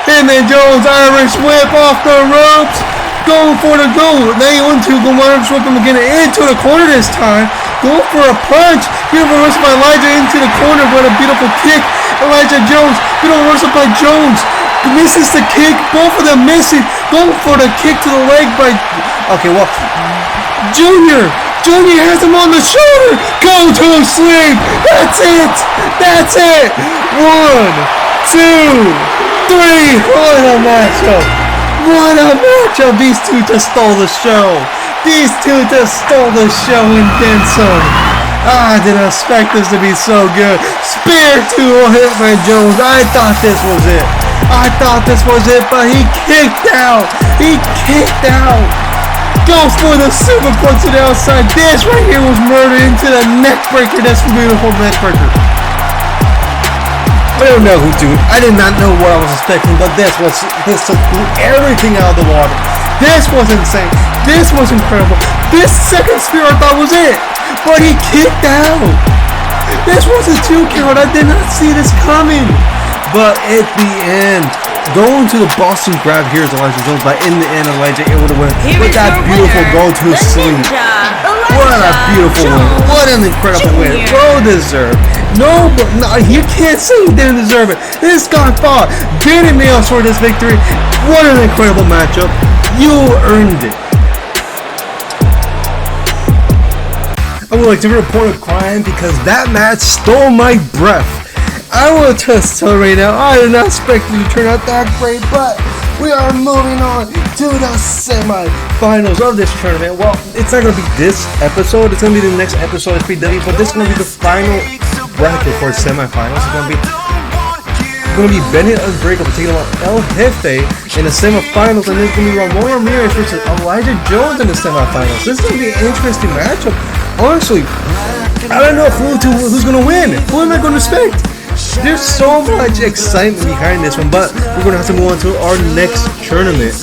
Hitman Jones Irish whip off the ropes. Going for the goal. They want to go Irish whip him again into the corner this time. Going for a punch. Beautiful reversal by Elijah into the corner. What a beautiful kick. Elijah Jones. Beautiful reversal by Jones. Misses the kick. Both of them missing. Going for the kick to the leg by... Okay, well... Junior has him on the shoulder. Go to sleep. That's it. 1, 2, 3. What a matchup. What a matchup. These two just stole the show. And then some. I didn't expect this to be so good. Spear to Hitman Jones. I thought this was it, but he kicked out. Goes for the superplex to the outside. This right here was murder into the neck breaker. That's a beautiful neck breaker. I don't know who to. I did not know what I was expecting, but this took everything out of the water. This was insane. This was incredible. This second spear I thought was it, but he kicked out. This was a 2 count. I did not see this coming. But at the end, going to the Boston grab here is Elijah Jones, but in the end, Elijah able to win with that beautiful go to sleep. What a beautiful win. What an incredible win. Well deserved. No, you can't say he didn't deserve it. This guy fought. Didn't nail for this victory. What an incredible matchup. You earned it. I would like to report a crime because that match stole my breath. I will just tell right now, I did not expect it to turn out that great, but we are moving on to the semi-finals of this tournament. Well, it's not going to be this episode, it's going to be the next episode of SBW, but this is going to be the final bracket for the semi-finals. It's going to be Bennett Unbreakable taking on El Jefe in the semi-finals, and there's going to be Ramon Ramirez versus Elijah Jones in the semi-finals. This is going to be an interesting matchup. Honestly, I don't know who's going to win. Who am I going to expect? There's so much excitement behind this one, but we're going to have to move on to our next tournament.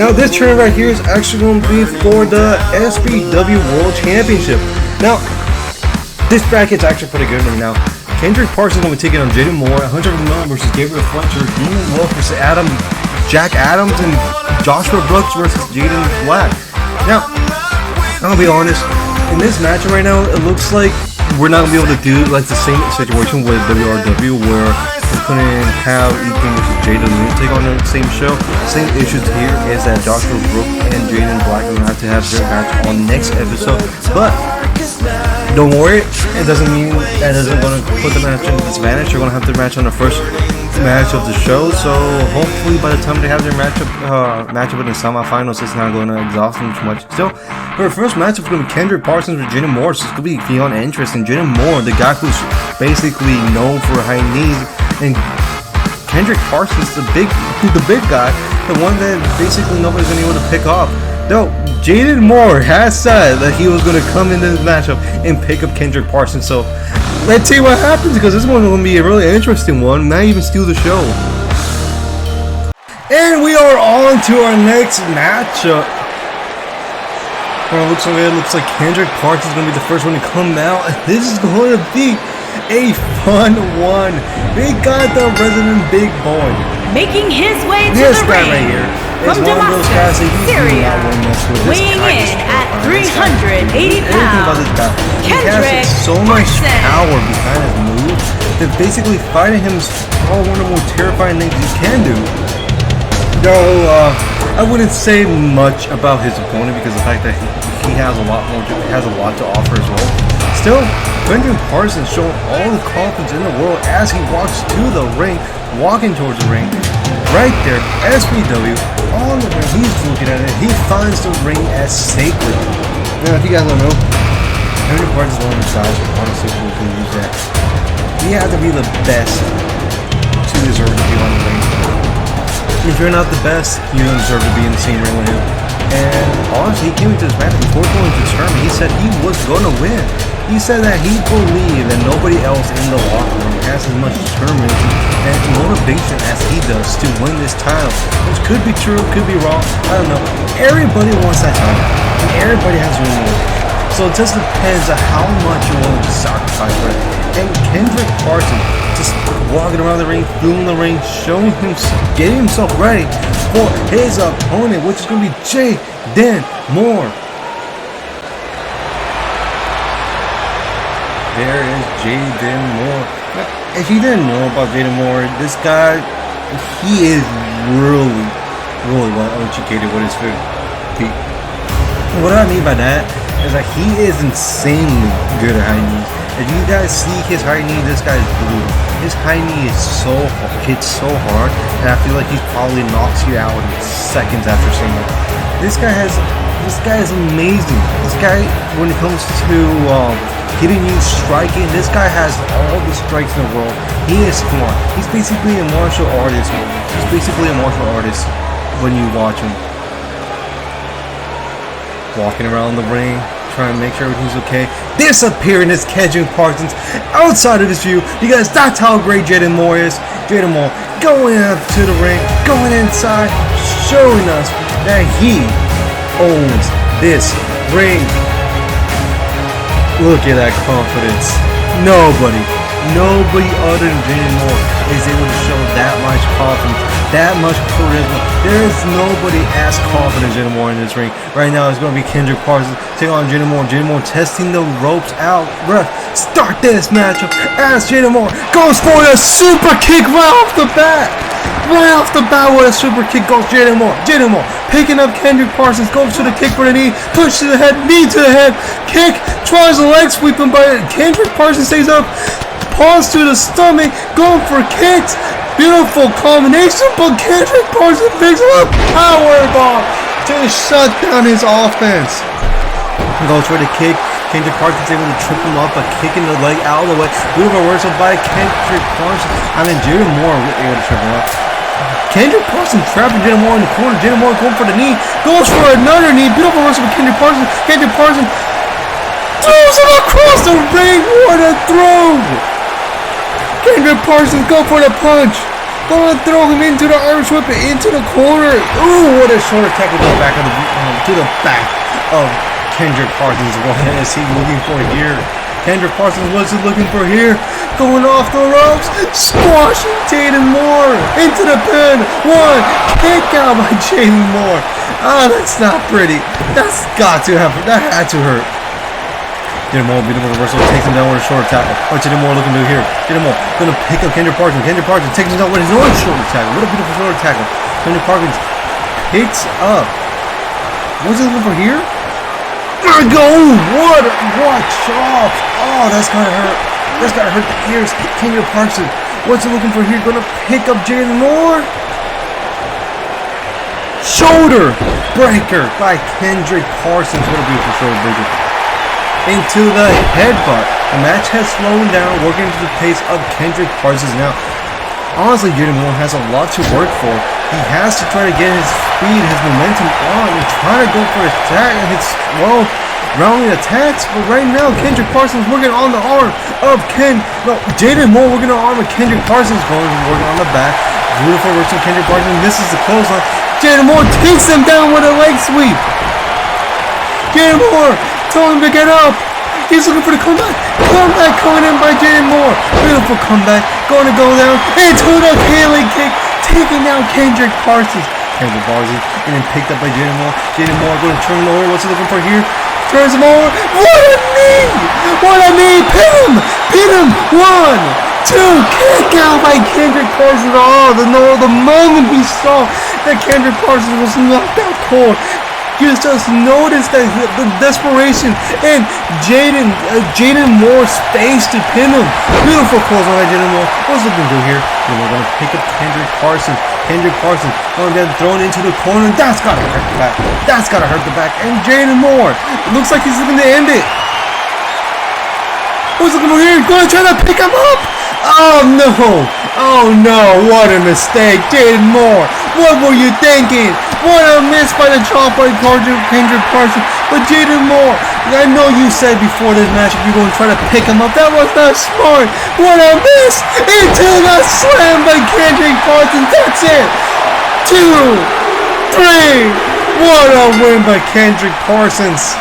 Now, this tournament right here is actually going to be for the SBW World Championship. Now, this bracket's actually pretty good right now. Kendrick Parsons is going to be taking on Jaden Moore, 100 million versus Gabriel Fletcher, Demon Wolf versus Jack Adams, and Joshua Brooks versus Jaden Black. Now, I'll be honest, in this matchup right now, it looks like we're not going to be able to do like the same situation with WRW where we couldn't have Ethan versus Jaden Lee take on the same show. Same issues here is that Joshua Brooks and Jaden Black are going to have their match on next episode, but don't worry, it doesn't mean that isn't going to put the match in disadvantage. You're going to have their match on the first match of the show, so hopefully by the time they have their matchup in the semifinals, it's not going to exhaust them too much. Still, our first matchup is going to be Kendrick Parsons with Jaden Moore, so it's going to be beyond interesting. Jaden Moore, the guy who's basically known for high knees, and Kendrick Parsons, the big guy, the one that basically nobody's been able to pick up. No, Jaden Moore has said that he was going to come into this matchup and pick up Kendrick Parsons. So let's see what happens, because this one's going to be a really interesting one. Might even steal the show. And we are on to our next matchup. Well, it looks like Kendrick Parsons is going to be the first one to come out. This is going to be a fun one. We got the resident big boy making his way to this the guy ring. right here. From Damascus, Syria, weighing in at 380 pounds, Kendrick so much power behind his move that basically fighting him is probably one of the more terrifying things you can do. Though I wouldn't say much about his opponent because of the fact that he has a lot to offer as well. Still, Kendrick Parsons showing all the confidence in the world as he walks to the ring, walking towards the ring. Right there, SBW, on the ring, he's looking at it, he finds the ring as sacred. Now, if you guys don't know, Kendrick Parsons is on the side, honestly, we can use that. He has to be the best to deserve to be on the ring. If you're not the best, you don't deserve to be in the same ring with him. And honestly, he came into this match before going to the tournament, he said he was going to win. He said that he believed that nobody else in the locker room has as much determination and motivation as he does to win this title. Which could be true, could be wrong, I don't know. Everybody wants that title, and everybody has to win. So it just depends on how much you're willing to sacrifice for it. And Kendrick Parsons just walking around the ring, feeling the ring, showing himself, getting himself ready for his opponent, which is going to be Jaden Moore. There is Jaden Moore. If you didn't know about Jaden Moore, this guy, he is really well educated with his feet. What I mean by that is that he is insanely good at high knees. If you guys see his high knee, this guy is brutal. His high knee is hits so hard, and I feel like he probably knocks you out in seconds after seeing it. This guy is amazing. This guy, when it comes to hitting you, striking, this guy has all the strikes in the world. He is smart. He's basically a martial artist. When you watch him. Walking around the ring, trying to make sure everything's okay. Disappearing is Kendrick Parsons. Outside of this view, you guys, that's how great Jaden Moore is. Jaden Moore going up to the ring, going inside, showing us that he owns this ring. Look at that confidence. Nobody other than Jaden Moore is able to show that much confidence, that much charisma. There is nobody as confident as Jaden Moore in this ring. Right now it's going to be Kendrick Parsons taking on Jaden Moore. Jaden Moore testing the ropes out. Ref, start this matchup as Jaden Moore goes for a super kick right off the bat. Right off the bat with a super kick goes Jaden Moore. Jaden Moore picking up Kendrick Parsons, goes to the kick for the knee, push to the head, knee to the head, kick, tries the leg sweep him, but Kendrick Parsons stays up, paws to the stomach, going for kicks. Beautiful combination, but Kendrick Parsons picks him up, powerbomb to shut down his offense. Goes for the kick. Kendrick Parsons able to trip him up by kicking the leg out of the way. Beautiful reversal by Kendrick Parsons. Jaden Moore able to trip him up. Kendrick Parsons trapping Jaden Moore in the corner. Jaden Moore going for the knee. Goes for another knee. Beautiful reversal by Kendrick Parsons. Kendrick Parsons throws him across the ring. What a throw! Kendrick Parsons go for the punch. Gonna throw him into the Irish whip into the corner. Ooh, what a shoulder tackle to the back of Kendrick Parsons. What is he looking for here? Kendrick Parsons, what's he looking for here? Going off the ropes, squashing Jaden Moore into the pin. One kick out by Jaden Moore. That's not pretty. That had to hurt. Jaden Moore, beautiful reversal, takes him down with a shoulder tackle. What's Jaden Moore looking to do here? Jaden Moore gonna pick up Kendrick Parsons. Kendrick Parsons takes him down with his own shoulder tackle. What a beautiful shoulder tackle. Kendrick Parsons picks up. What's he looking for here? Go! What chop! Oh, that's gotta hurt. That's gotta hurt the ears. Kendrick Parsons. What's he looking for here? Gonna pick up Jaden Moore. Shoulder breaker by Kendrick Parsons. What a beautiful shoulder breaker. Into the headbutt. The match has slowed down, working into the pace of Kendrick Parsons now. Honestly, Jaden Moore has a lot to work for. He has to try to get his speed, his momentum on, and try to go for his attack and his rounding attacks. But right now, Kendrick Parsons working on the arm of Jaden Moore working on the arm of Kendrick Parsons, working on the back. Beautiful work from Kendrick Parsons. Misses the clothesline. Jaden Moore takes him down with a leg sweep. Jaden Moore telling him to get up. He's looking for the comeback. Comeback coming in by Jaden Moore. Beautiful comeback. Going to go down into the Haley kick. Taking down Kendrick Parsons. Kendrick Parsons getting picked up by Jaden Moore. Jaden Moore going to turn him over. What's he looking for here? Turns him over. What a knee! What a knee! Pin him! Pin him! 1, 2. Kick out by Kendrick Parsons. Oh, the moment he saw that Kendrick Parsons was knocked out cold. You just noticed that the desperation in Jaden Moore's face to pin him. Beautiful close on by Jaden Moore. What's looking to do here? We're going to pick up Kendrick Parsons. Kendrick Parsons going to get thrown into the corner. That's got to hurt the back. That's got to hurt the back. And Jaden Moore, it looks like he's looking to end it. Who's looking over here? Going to try to pick him up. Oh no! Oh no! What a mistake, Jaden Moore. What were you thinking? What a miss by the chop by Kendrick Parsons. But Jaden Moore, I know you said before this match if you're going to try to pick him up, that was not smart. What a miss! Into the slam by Kendrick Parsons. That's it. 2, 3. What a win by Kendrick Parsons.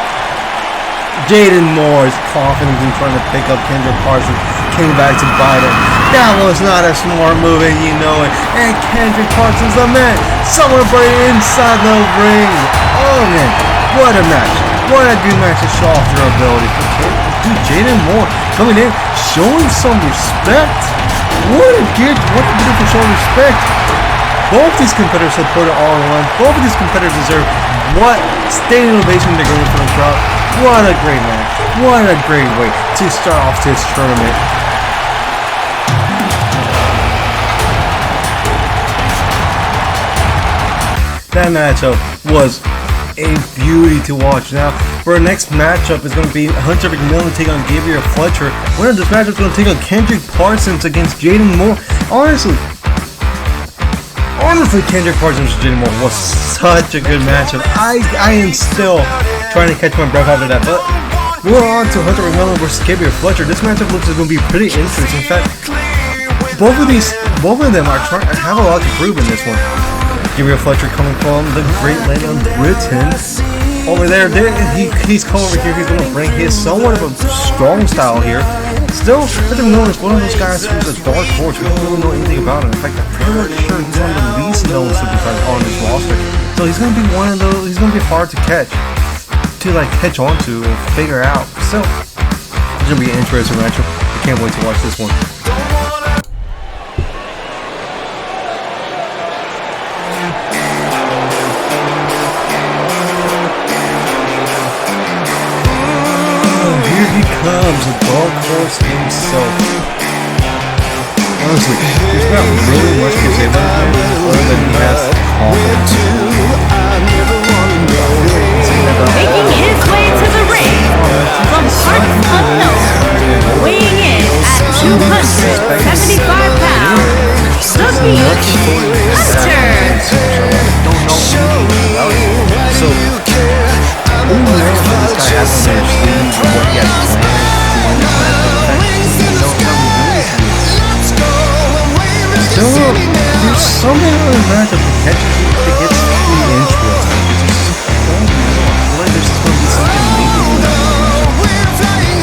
Jaden Moore's confidence in trying to pick up Kendrick Parsons came back to bite him. That was not a smart move, and you know it. And Kendrick Parsons, the man, celebrating inside the ring. Oh man, what a match. What a good match to show off their ability. Dude, Jaden Moore coming in, showing some respect. What a beautiful show of respect. Both these competitors have put it all on. Both of these competitors deserve what standing ovation they're going for the crowd. What a great match. What a great way to start off this tournament. That matchup was a beauty to watch. Now, for our next matchup is going to be Hunter McMillan take on Gabriel Fletcher. Winner of this matchup is going to take on Kendrick Parsons against Jaden Moore. Honestly, Kendrick Parsons versus Jaden Moore was such a good matchup. I am still trying to catch my breath after that, but we're on to Hunter McMillan versus Gabriel Fletcher. This matchup looks like it's going to be pretty interesting. In fact, both of them are trying to have a lot to prove in this one. Gabriel Fletcher coming from the Great Land of Britain. Over there, he's coming over here. He's going to bring his somewhat of a strong style here. Still, Hunter McMillan is one of those guys who's a dark horse. We don't really know anything about him. In fact, I'm pretty much sure he's one of the least known superstars on this roster. So he's going to be one of those. He's going to be hard to catch onto and figure out. So it's going to be an interesting matchup. I can't wait to watch this one. comes the dark horse himself. Honestly, there's not really much to say about him other than he has confidence. Making his way to the ring from parts unknown, weighing in at 275 pounds, the Beach Hunter. So, who knows what this guy has on their sleeve or what he has planned to win this match? Still, there's something on the match that potentially it gets really interesting. It's just, I don't know. I feel like there's just going to be something amazing in that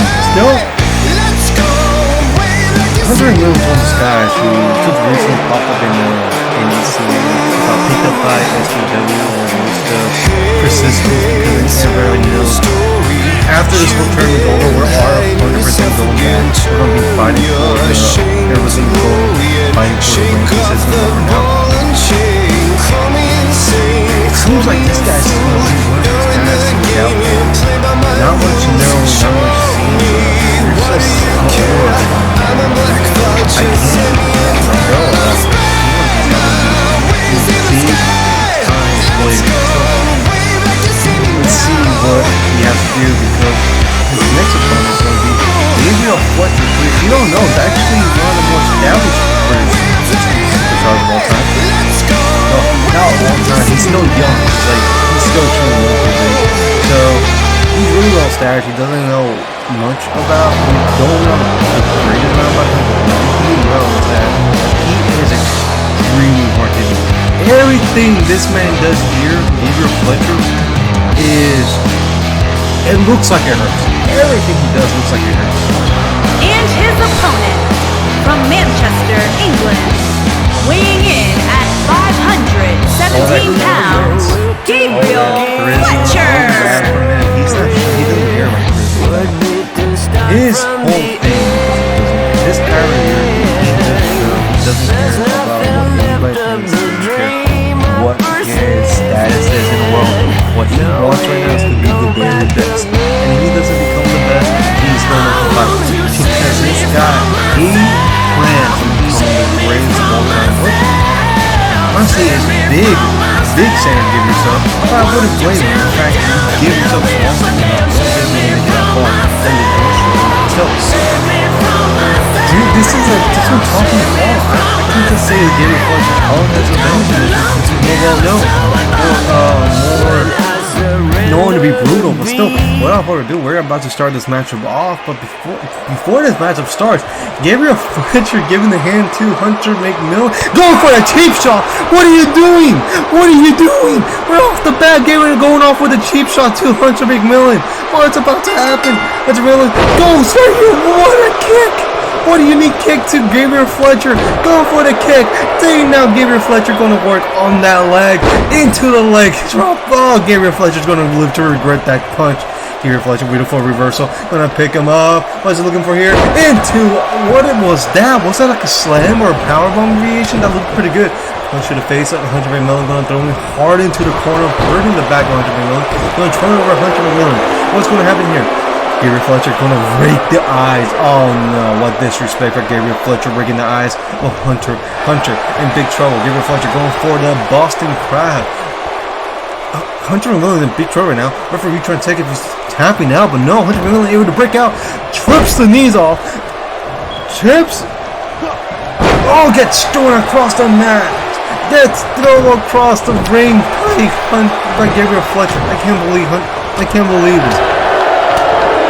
match. Still, Hunter and Will was one of those guys who just recently popped up in the scene, got picked up by SBW almost persistence because they never really know. After this whole tournament over, we're 100% going back. We're going to be fighting for the everything going, fighting for the win consistent over now. It seems like this guy's going to be one of those guys to look out for. Not much known, not much seen. There's just more of it. I can't go. Let's see what he has to do because his next opponent is going to be Gabriel Fletcher, who, if you don't know, is actually one of the more established superstars of all time. Well, not of all time, he's still young. He's still training locally. So, he's really well established. He doesn't know much about him. We don't know the greatest amount about him, but what he knows is that he is extremely hard hitting. Everything this man does here, Gabriel Fletcher, it looks like it hurts. Everything he does looks like it hurts. And his opponent from Manchester, England, weighing in at 517 pounds, Gabriel Fletcher. He doesn't care about charisma. His whole thing, his career, he doesn't care about what anybody thinks. He doesn't care what his status is in the world. What he wants right now is to be the very best. And if he doesn't become the best, he's going to fight. Because this guy, he plans to become the greatest of all time. Honestly, it's big saying to give yourself. But I wouldn't blame him. In fact, you give yourself small something else. Don't get me to get that far. Then you don't show it. Dude, this is what I'm talking about. I can't just say that Gabriel Fletcher has a vengeance. More well known. More known to be brutal, but still, without further ado, we're about to start this matchup off. But before this matchup starts, Gabriel Fletcher giving the hand to Hunter McMillan, going for a cheap shot. What are you doing? What are you doing? We're off the bat. Gabriel going off with a cheap shot to Hunter McMillan. What's about to happen? Hunter McMillan goes right here. What a kick! What a unique kick to Gabriel Fletcher. Going for the kick. Dang, now Gabriel Fletcher going to work on that leg. Into the leg drop. Oh, Gabriel Fletcher's going to live to regret that punch. Gabriel Fletcher, beautiful reversal. Going to pick him up. What's he looking for here? Into, what it was that? Was that like a slam or a powerbomb variation? That looked pretty good. Punch to the face of Hunter McMillan. Going to throw him hard into the corner. Hurting the back of Hunter McMillan. Going to turn over Hunter McMillan. What's going to happen here? Gabriel Fletcher going to rake the eyes. Oh no, what disrespect for Gabriel Fletcher, raking the eyes of Hunter in big trouble. Gabriel Fletcher going for the Boston Crab. Hunter McMillan in big trouble right now. Referee trying to take it, he's tapping out, but no, Hunter McMillan able to break out. Trips the knees off. Trips. Oh, gets thrown across the mat. Gets thrown across the ring by Gabriel Fletcher. I can't believe this.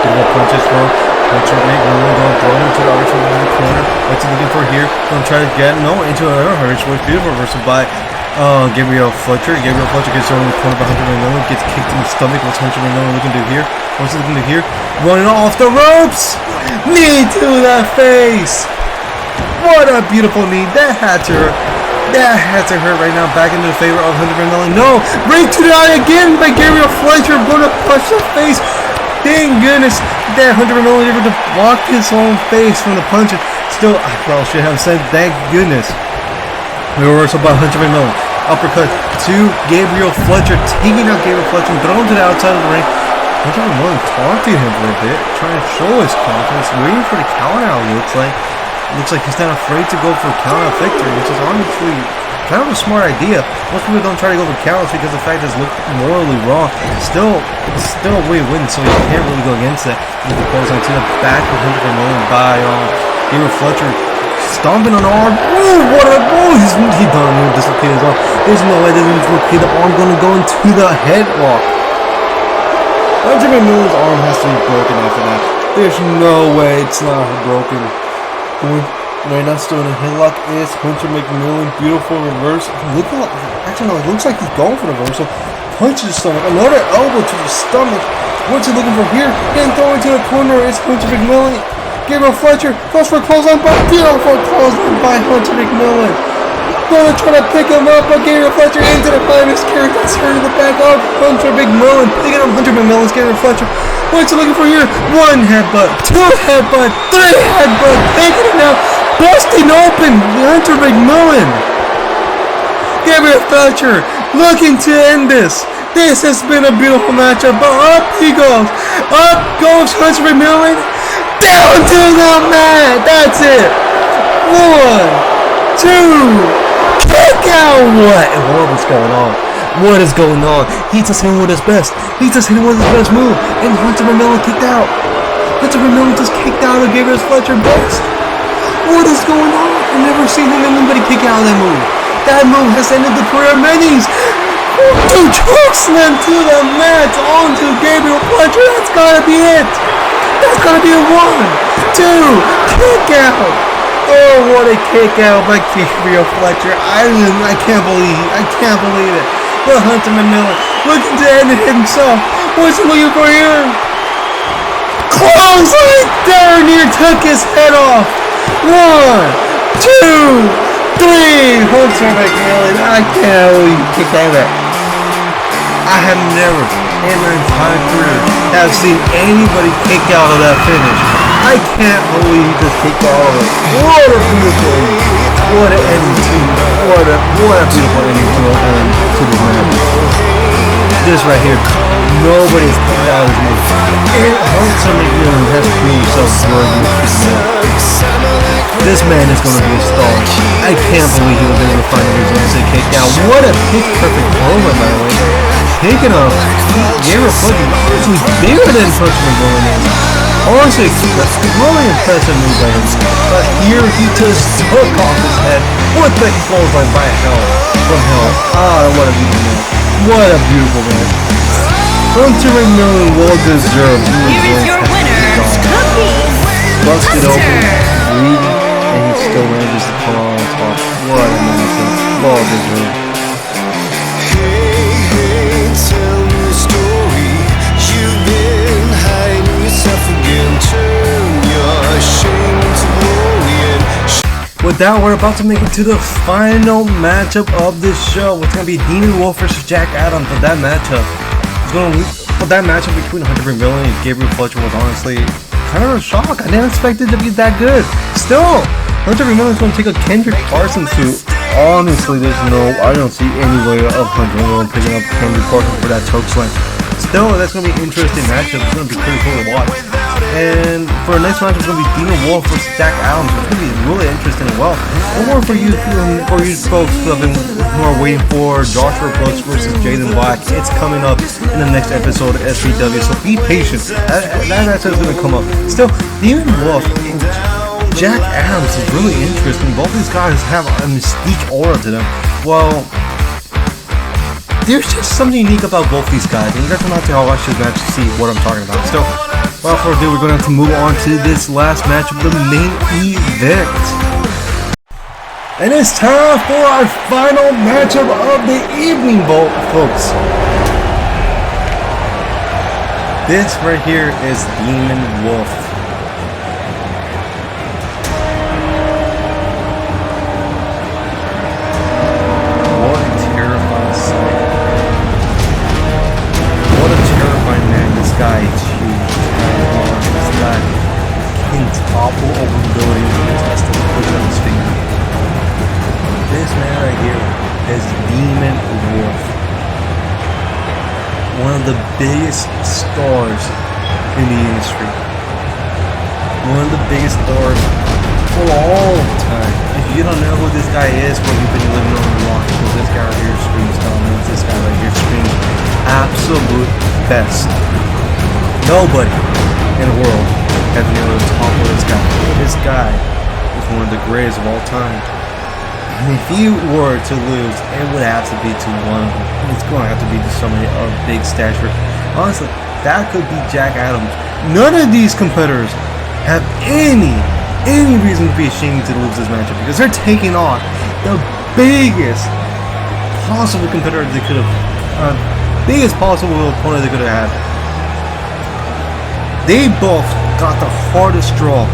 Little punches from Hunter McMillan, going to throw him to the other side of the corner. What's he looking for here? Going to try to get into another hurry. Beautiful reversal by Gabriel Fletcher. Gabriel Fletcher gets thrown in the corner by Hunter McMillan, gets kicked in the stomach. What's Hunter McMillan looking to do here? What's he looking to do here? Running off the ropes! Knee to the face! What a beautiful knee. That had to hurt. That had to hurt right now. Back into the favor of Hunter McMillan. No! Right to the eye again by Gabriel Fletcher. Going to punch the face. Thank goodness that Hunter McMillan was able to block his own face from the punch. Still, I probably should have said thank goodness. Reversal by Hunter McMillan. Uppercut to Gabriel Fletcher, taking out Gabriel Fletcher and throwing him to the outside of the ring. Hunter McMillan taunting him for a bit, trying to show his confidence, waiting for the count out. Looks like he's not afraid to go for a count out victory, which is honestly kind of a smart idea. Most people don't try to go for counts because the fact is look morally wrong. Still a way to win, so you can't really go against it. He goes on to the back of Hunter McMillan by Gabriel Fletcher, stomping on the arm. Ooh, what a move! He done a dislocated his arm. There's no way that the arm gonna go into the headlock. Hunter McMillan's arm has to be broken after that. There's no way it's not broken. Right now, still in a headlock is Hunter McMillan. Beautiful reverse. It looks like he's going for the reversal. Punch to the stomach. Another elbow to the stomach. What's he looking for here? Getting thrown into the corner is Hunter McMillan. Gabriel Fletcher goes for a clothesline, but beautiful clothesline by Hunter McMillan. Gonna try to pick him up, but Gabriel Fletcher into the finest carry. That's hurt in the back of Hunter McMillan. Picking up Hunter McMillan's Gabriel Fletcher. What's he looking for here? One headbutt, two headbutt, three headbutt. Taking it now. Busting open Hunter McMillan. Gabriel Fletcher looking to end this. This has been a beautiful matchup, but up he goes. Up goes Hunter McMillan. Down to the mat. That's it. 1, 2. Kick out. What was going on? What is going on? He just hit with his best. He just hit with his best move. And Hunter McMillan kicked out. Hunter McMillan just kicked out of Gabriel Fletcher best. What is going on? I've never seen anybody kick out of that move. That move has ended the career of many's. To choke slam to the mat onto Gabriel Fletcher. That's gotta be it. That's gotta be a 1, 2, kick out. Oh, what a kick out by Gabriel Fletcher. I can't believe it. But Hunter McMillan looking to end it himself. What's he looking for here? Close right there, near took his head off. 1, 2, 3. Hunter McMillan. I can't believe he kicked out of that. I have never in my entire career have seen anybody kick out of that finish. I can't believe he just kicked out of it. What a beautiful ending. What an ending to what a beautiful ending to this match. This right here, nobody's kicked out of this match. Hunter McMillan has proved himself worthy of this match. This man is going to be a star. I can't believe he was able to find a reason to say kick out. What a pitch perfect promo, by the way. Taking off Gabriel Fletcher, honestly bigger than Hunter McMillan is. Honestly, really impressive move by him. But here he just took off his head with the clothesline by from hell. Ah, what a beautiful man. What a beautiful man. Hunter McMillan well deserved. Here is your winner, Cookie Busted open, Buster. bleeding, and he still manages to come on top. What a matchup. Well deserved. With that, we're about to make it to the final matchup of this show. It's going to be Demon Wolf versus Jack Adams for that matchup. That matchup between Hunter McMillan and Gabriel Fletcher was honestly kind of a shock. I didn't expect it to be that good. Still, Hunter McMillan is going to take a Kendrick Parsons suit. Honestly, I don't see any way of Hunter McMillan picking up Kendrick Parsons for that choke slam. Still, that's going to be an interesting matchup. It's going to be pretty cool to watch. And for our next matchup, it's going to be Demon Wolf versus Jack Adams. It's going to be really interesting as well. One more for you folks who are waiting for Joshua Brooks versus Jaden Black. It's coming up in the next episode of SBW, so be patient. That matchup is going to come up. Still, Demon Wolf and Jack Adams is really interesting. Both these guys have a mystique aura to them. Well, there's just something unique about both these guys, and you guys will have to watch this match to see what I'm talking about. Still, without further ado, we're going to have to move on to this last match of the main event. And it's time for our final matchup of the evening, folks. This right here is Demon Wolf. Topple over buildings and test the push on his finger. This man right here is Demon Wolf. one of the biggest stars in the industry. One of the biggest stars for all time. If you don't know who this guy is, well, you've been living on the rock, because this guy right here screams dominance. This guy right here screams absolute best. Nobody in the world has been able to topple this guy. This guy is one of the greatest of all time. And if he were to lose, it would have to be to one of them. It's going to have to be to somebody of big stature. Honestly, that could be Jack Adams. None of these competitors have any reason to be ashamed to lose this matchup, because they're taking on the biggest possible competitor they could have, biggest possible opponent they could have had. They both got the hardest draw,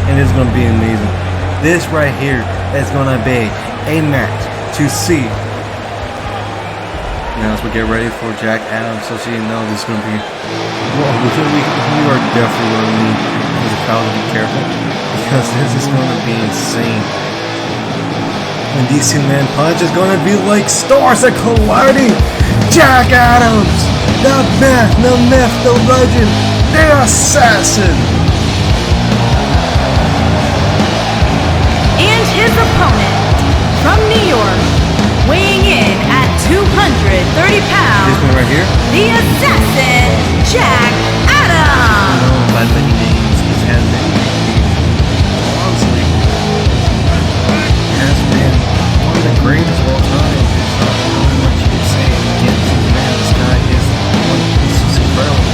and it's going to be amazing. This right here is going to be a match to see. Now as we get ready for Jack Adams, so you know this is going to be, well, we are definitely going to need the crowd to be careful, because this is going to be insane. And these two men punch is going to be like stars that colliding. Jack Adams, the man, the myth, the legend, the assassin. And his opponent from New York, weighing in at 230 pounds, This one right here, the assassin, Jack Adams. known by many names, he's had many names. Honestly, has been one of the greatest of all time. There's not really much you can say against this man. This guy is one piece of incredible.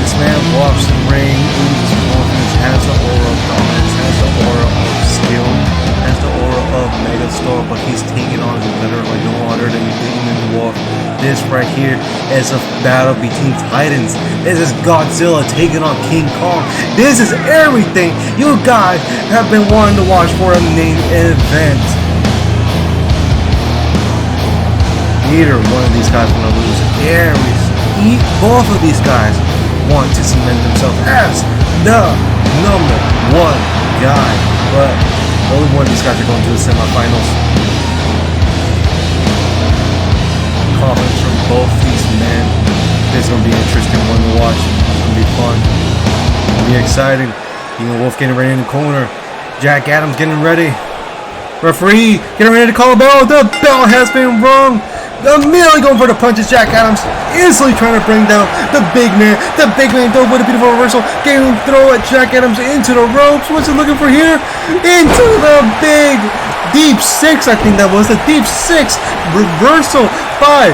This man walks the ring, oozes confidence, has the aura of dominance, has the aura of skill, has the aura of megastar, but he's taking on a competitor like no other than Demon Wolf. This right here is a battle between titans. This is Godzilla taking on King Kong. This is everything you guys have been wanting to watch for a main event. Neither one of these guys want to lose. Both of these guys want to cement themselves as the number one guy, but only one of these guys are going to the semifinals. Confidence from both these men. This is going to be an interesting one to watch. It's going to be fun. It's going to be exciting. Demon Wolf getting ready in the corner. Jack Adams getting ready. Referee getting ready to call a bell. The bell has been rung. Immediately going for the punches. Jack Adams instantly trying to bring down the big man. The big man though with a beautiful reversal. Getting throw at Jack Adams into the ropes. What's he looking for here? Into the big deep six. I think that was the deep six reversal by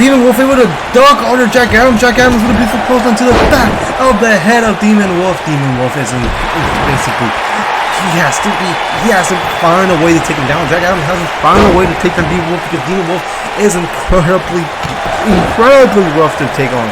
Demon Wolf. Able to duck under Jack Adams. Jack Adams with a beautiful close onto the back of the head of Demon Wolf. Demon Wolf is basically. He has to find a way to take him down. Jack Adams has to find a way to take down Demon Wolf, because Demon Wolf is incredibly rough to take on.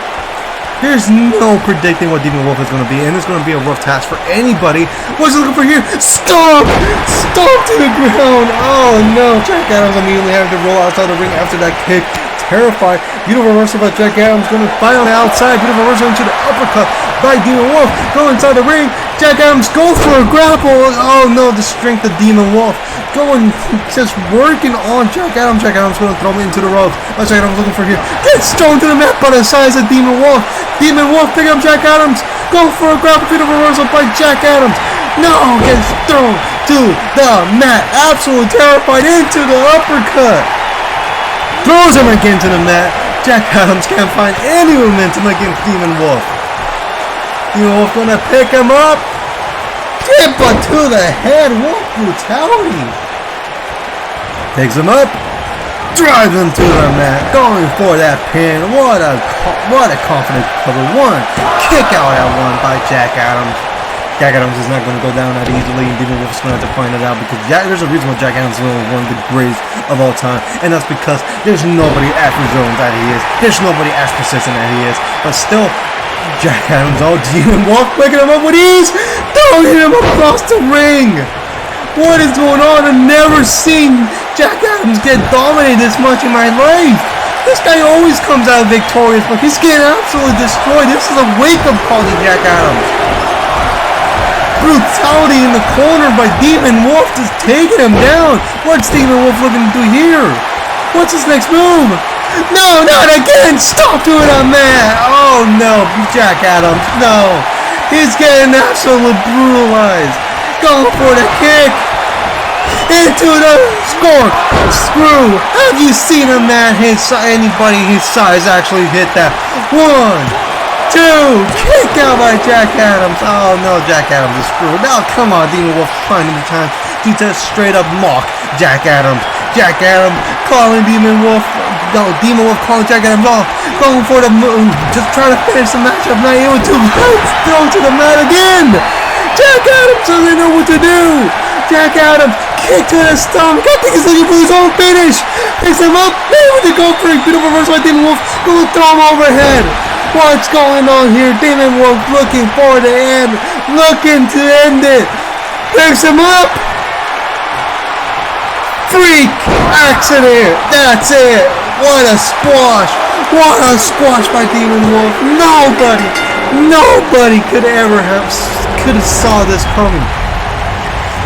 There's no predicting what Demon Wolf is going to be, and it's going to be a rough task for anybody. What's he looking for here? Stomp! Stomp to the ground! Oh no! Jack Adams immediately having to roll outside the ring after that kick. Terrified. Beautiful reversal by Jack Adams. Going to fight on the outside. Beautiful reversal into the uppercut by Demon Wolf. Go inside the ring. Jack Adams go for a grapple. Oh no, the strength of Demon Wolf. Going, just working on Jack Adams. Jack Adams going to throw him into the ropes. What's Jack Adams looking for here? Gets thrown to the mat by the size of Demon Wolf. Demon Wolf pick up Jack Adams. Go for a grapple. Beautiful reversal by Jack Adams. No, gets thrown to the mat. Absolutely terrified into the uppercut. Throws him again to the mat. Jack Adams can't find any momentum against Demon Wolf. Demon Wolf gonna pick him up. Kick to the head. What brutality. Takes him up. Drives him to the mat. Going for that pin. What a confident cover. One kick out at one by Jack Adams. Jack Adams is not going to go down that easily, and Demon Wolf is going to have to find it out, because there's a reason why Jack Adams is one of the greatest of all time, and that's because there's nobody as resilient that he is. There's nobody as persistent that he is. But still, Jack Adams, Demon Wolf picking him up with ease, throwing him across the ring. What is going on? I've never seen Jack Adams get dominated this much in my life. This guy always comes out victorious, but he's getting absolutely destroyed. This is a wake-up call to Jack Adams. Brutality in the corner by Demon Wolf, just taking him down. What's Demon Wolf looking to do here? What's his next move? No, not again! Stop doing that, man! Oh no, Jack Adams, no! He's getting absolutely brutalized. Going for the kick. Into the score. Screw. Have you seen a man anybody his size actually hit that? 1, 2. Kick out by Jack Adams. Oh no, Jack Adams is screwed. Now come on, Demon Wolf finding the time to just straight up mock Jack Adams. Jack Adams calling Demon Wolf. No, Demon Wolf calling Jack Adams off. Going for the move. Just trying to finish the matchup. Not able to. Throw to the mat again. Jack Adams doesn't know what to do. Jack Adams kick to the stomach. I think he's looking for his own finish. Picks him up. Able to go for a beautiful reverse by Demon Wolf. Going to throw him overhead. What's going on here? Demon Wolf looking for the end. Looking to end it. Picks him up. Freak accident. That's it. What a squash. What a squash by Demon Wolf. Nobody could have saw this coming.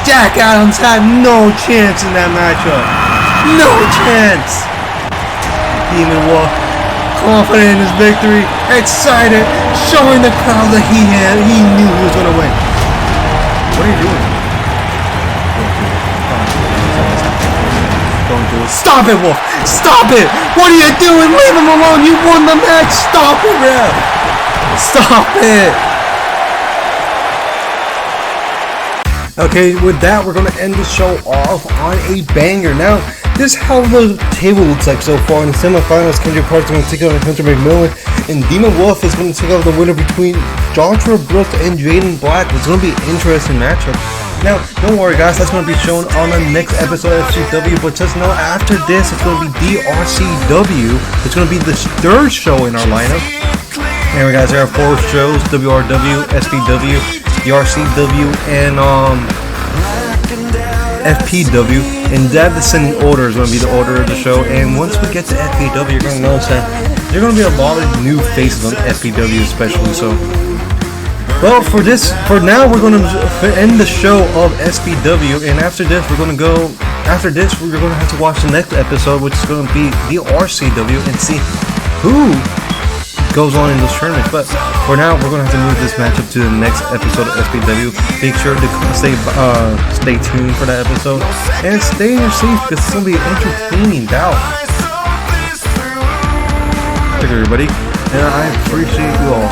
Jack Adams had no chance in that matchup. No chance. Demon Wolf, confident in his victory, excited, showing the crowd that he knew he was gonna win. What are you doing? Don't do it. Stop it, Wolf! Stop it! What are you doing? Leave him alone! You won the match! Stop it, ref! Stop it! Okay, with that, we're going to end the show off on a banger. Now, this is how the table looks like so far. In the semifinals, Kendrick Park's going to take on Hunter McMillan, and Demon Wolf is going to take out the winner between Joshua Brooks and Jaden Black. It's going to be an interesting matchup. Now, don't worry guys, that's going to be shown on the next episode of SBW, but just know after this, it's going to be DRCW. It's going to be the third show in our lineup. Anyway guys, there are 4 shows: WRW, SBW, DRCW, and FPW. And that descending order is going to be the order of the show. And once we get to FPW, you're going to notice that there are going to be a lot of new faces on FPW especially. So, well, for now, we're going to end the show of SBW. And after this, we're going to have to watch the next episode, which is going to be the RCW, and see who goes on in those tournaments. But for now, we're going to have to move this matchup to the next episode of SBW. Make sure to stay tuned for that episode, and stay in your seats because it's going to be an entertaining bout. Thank you everybody, and I appreciate you all.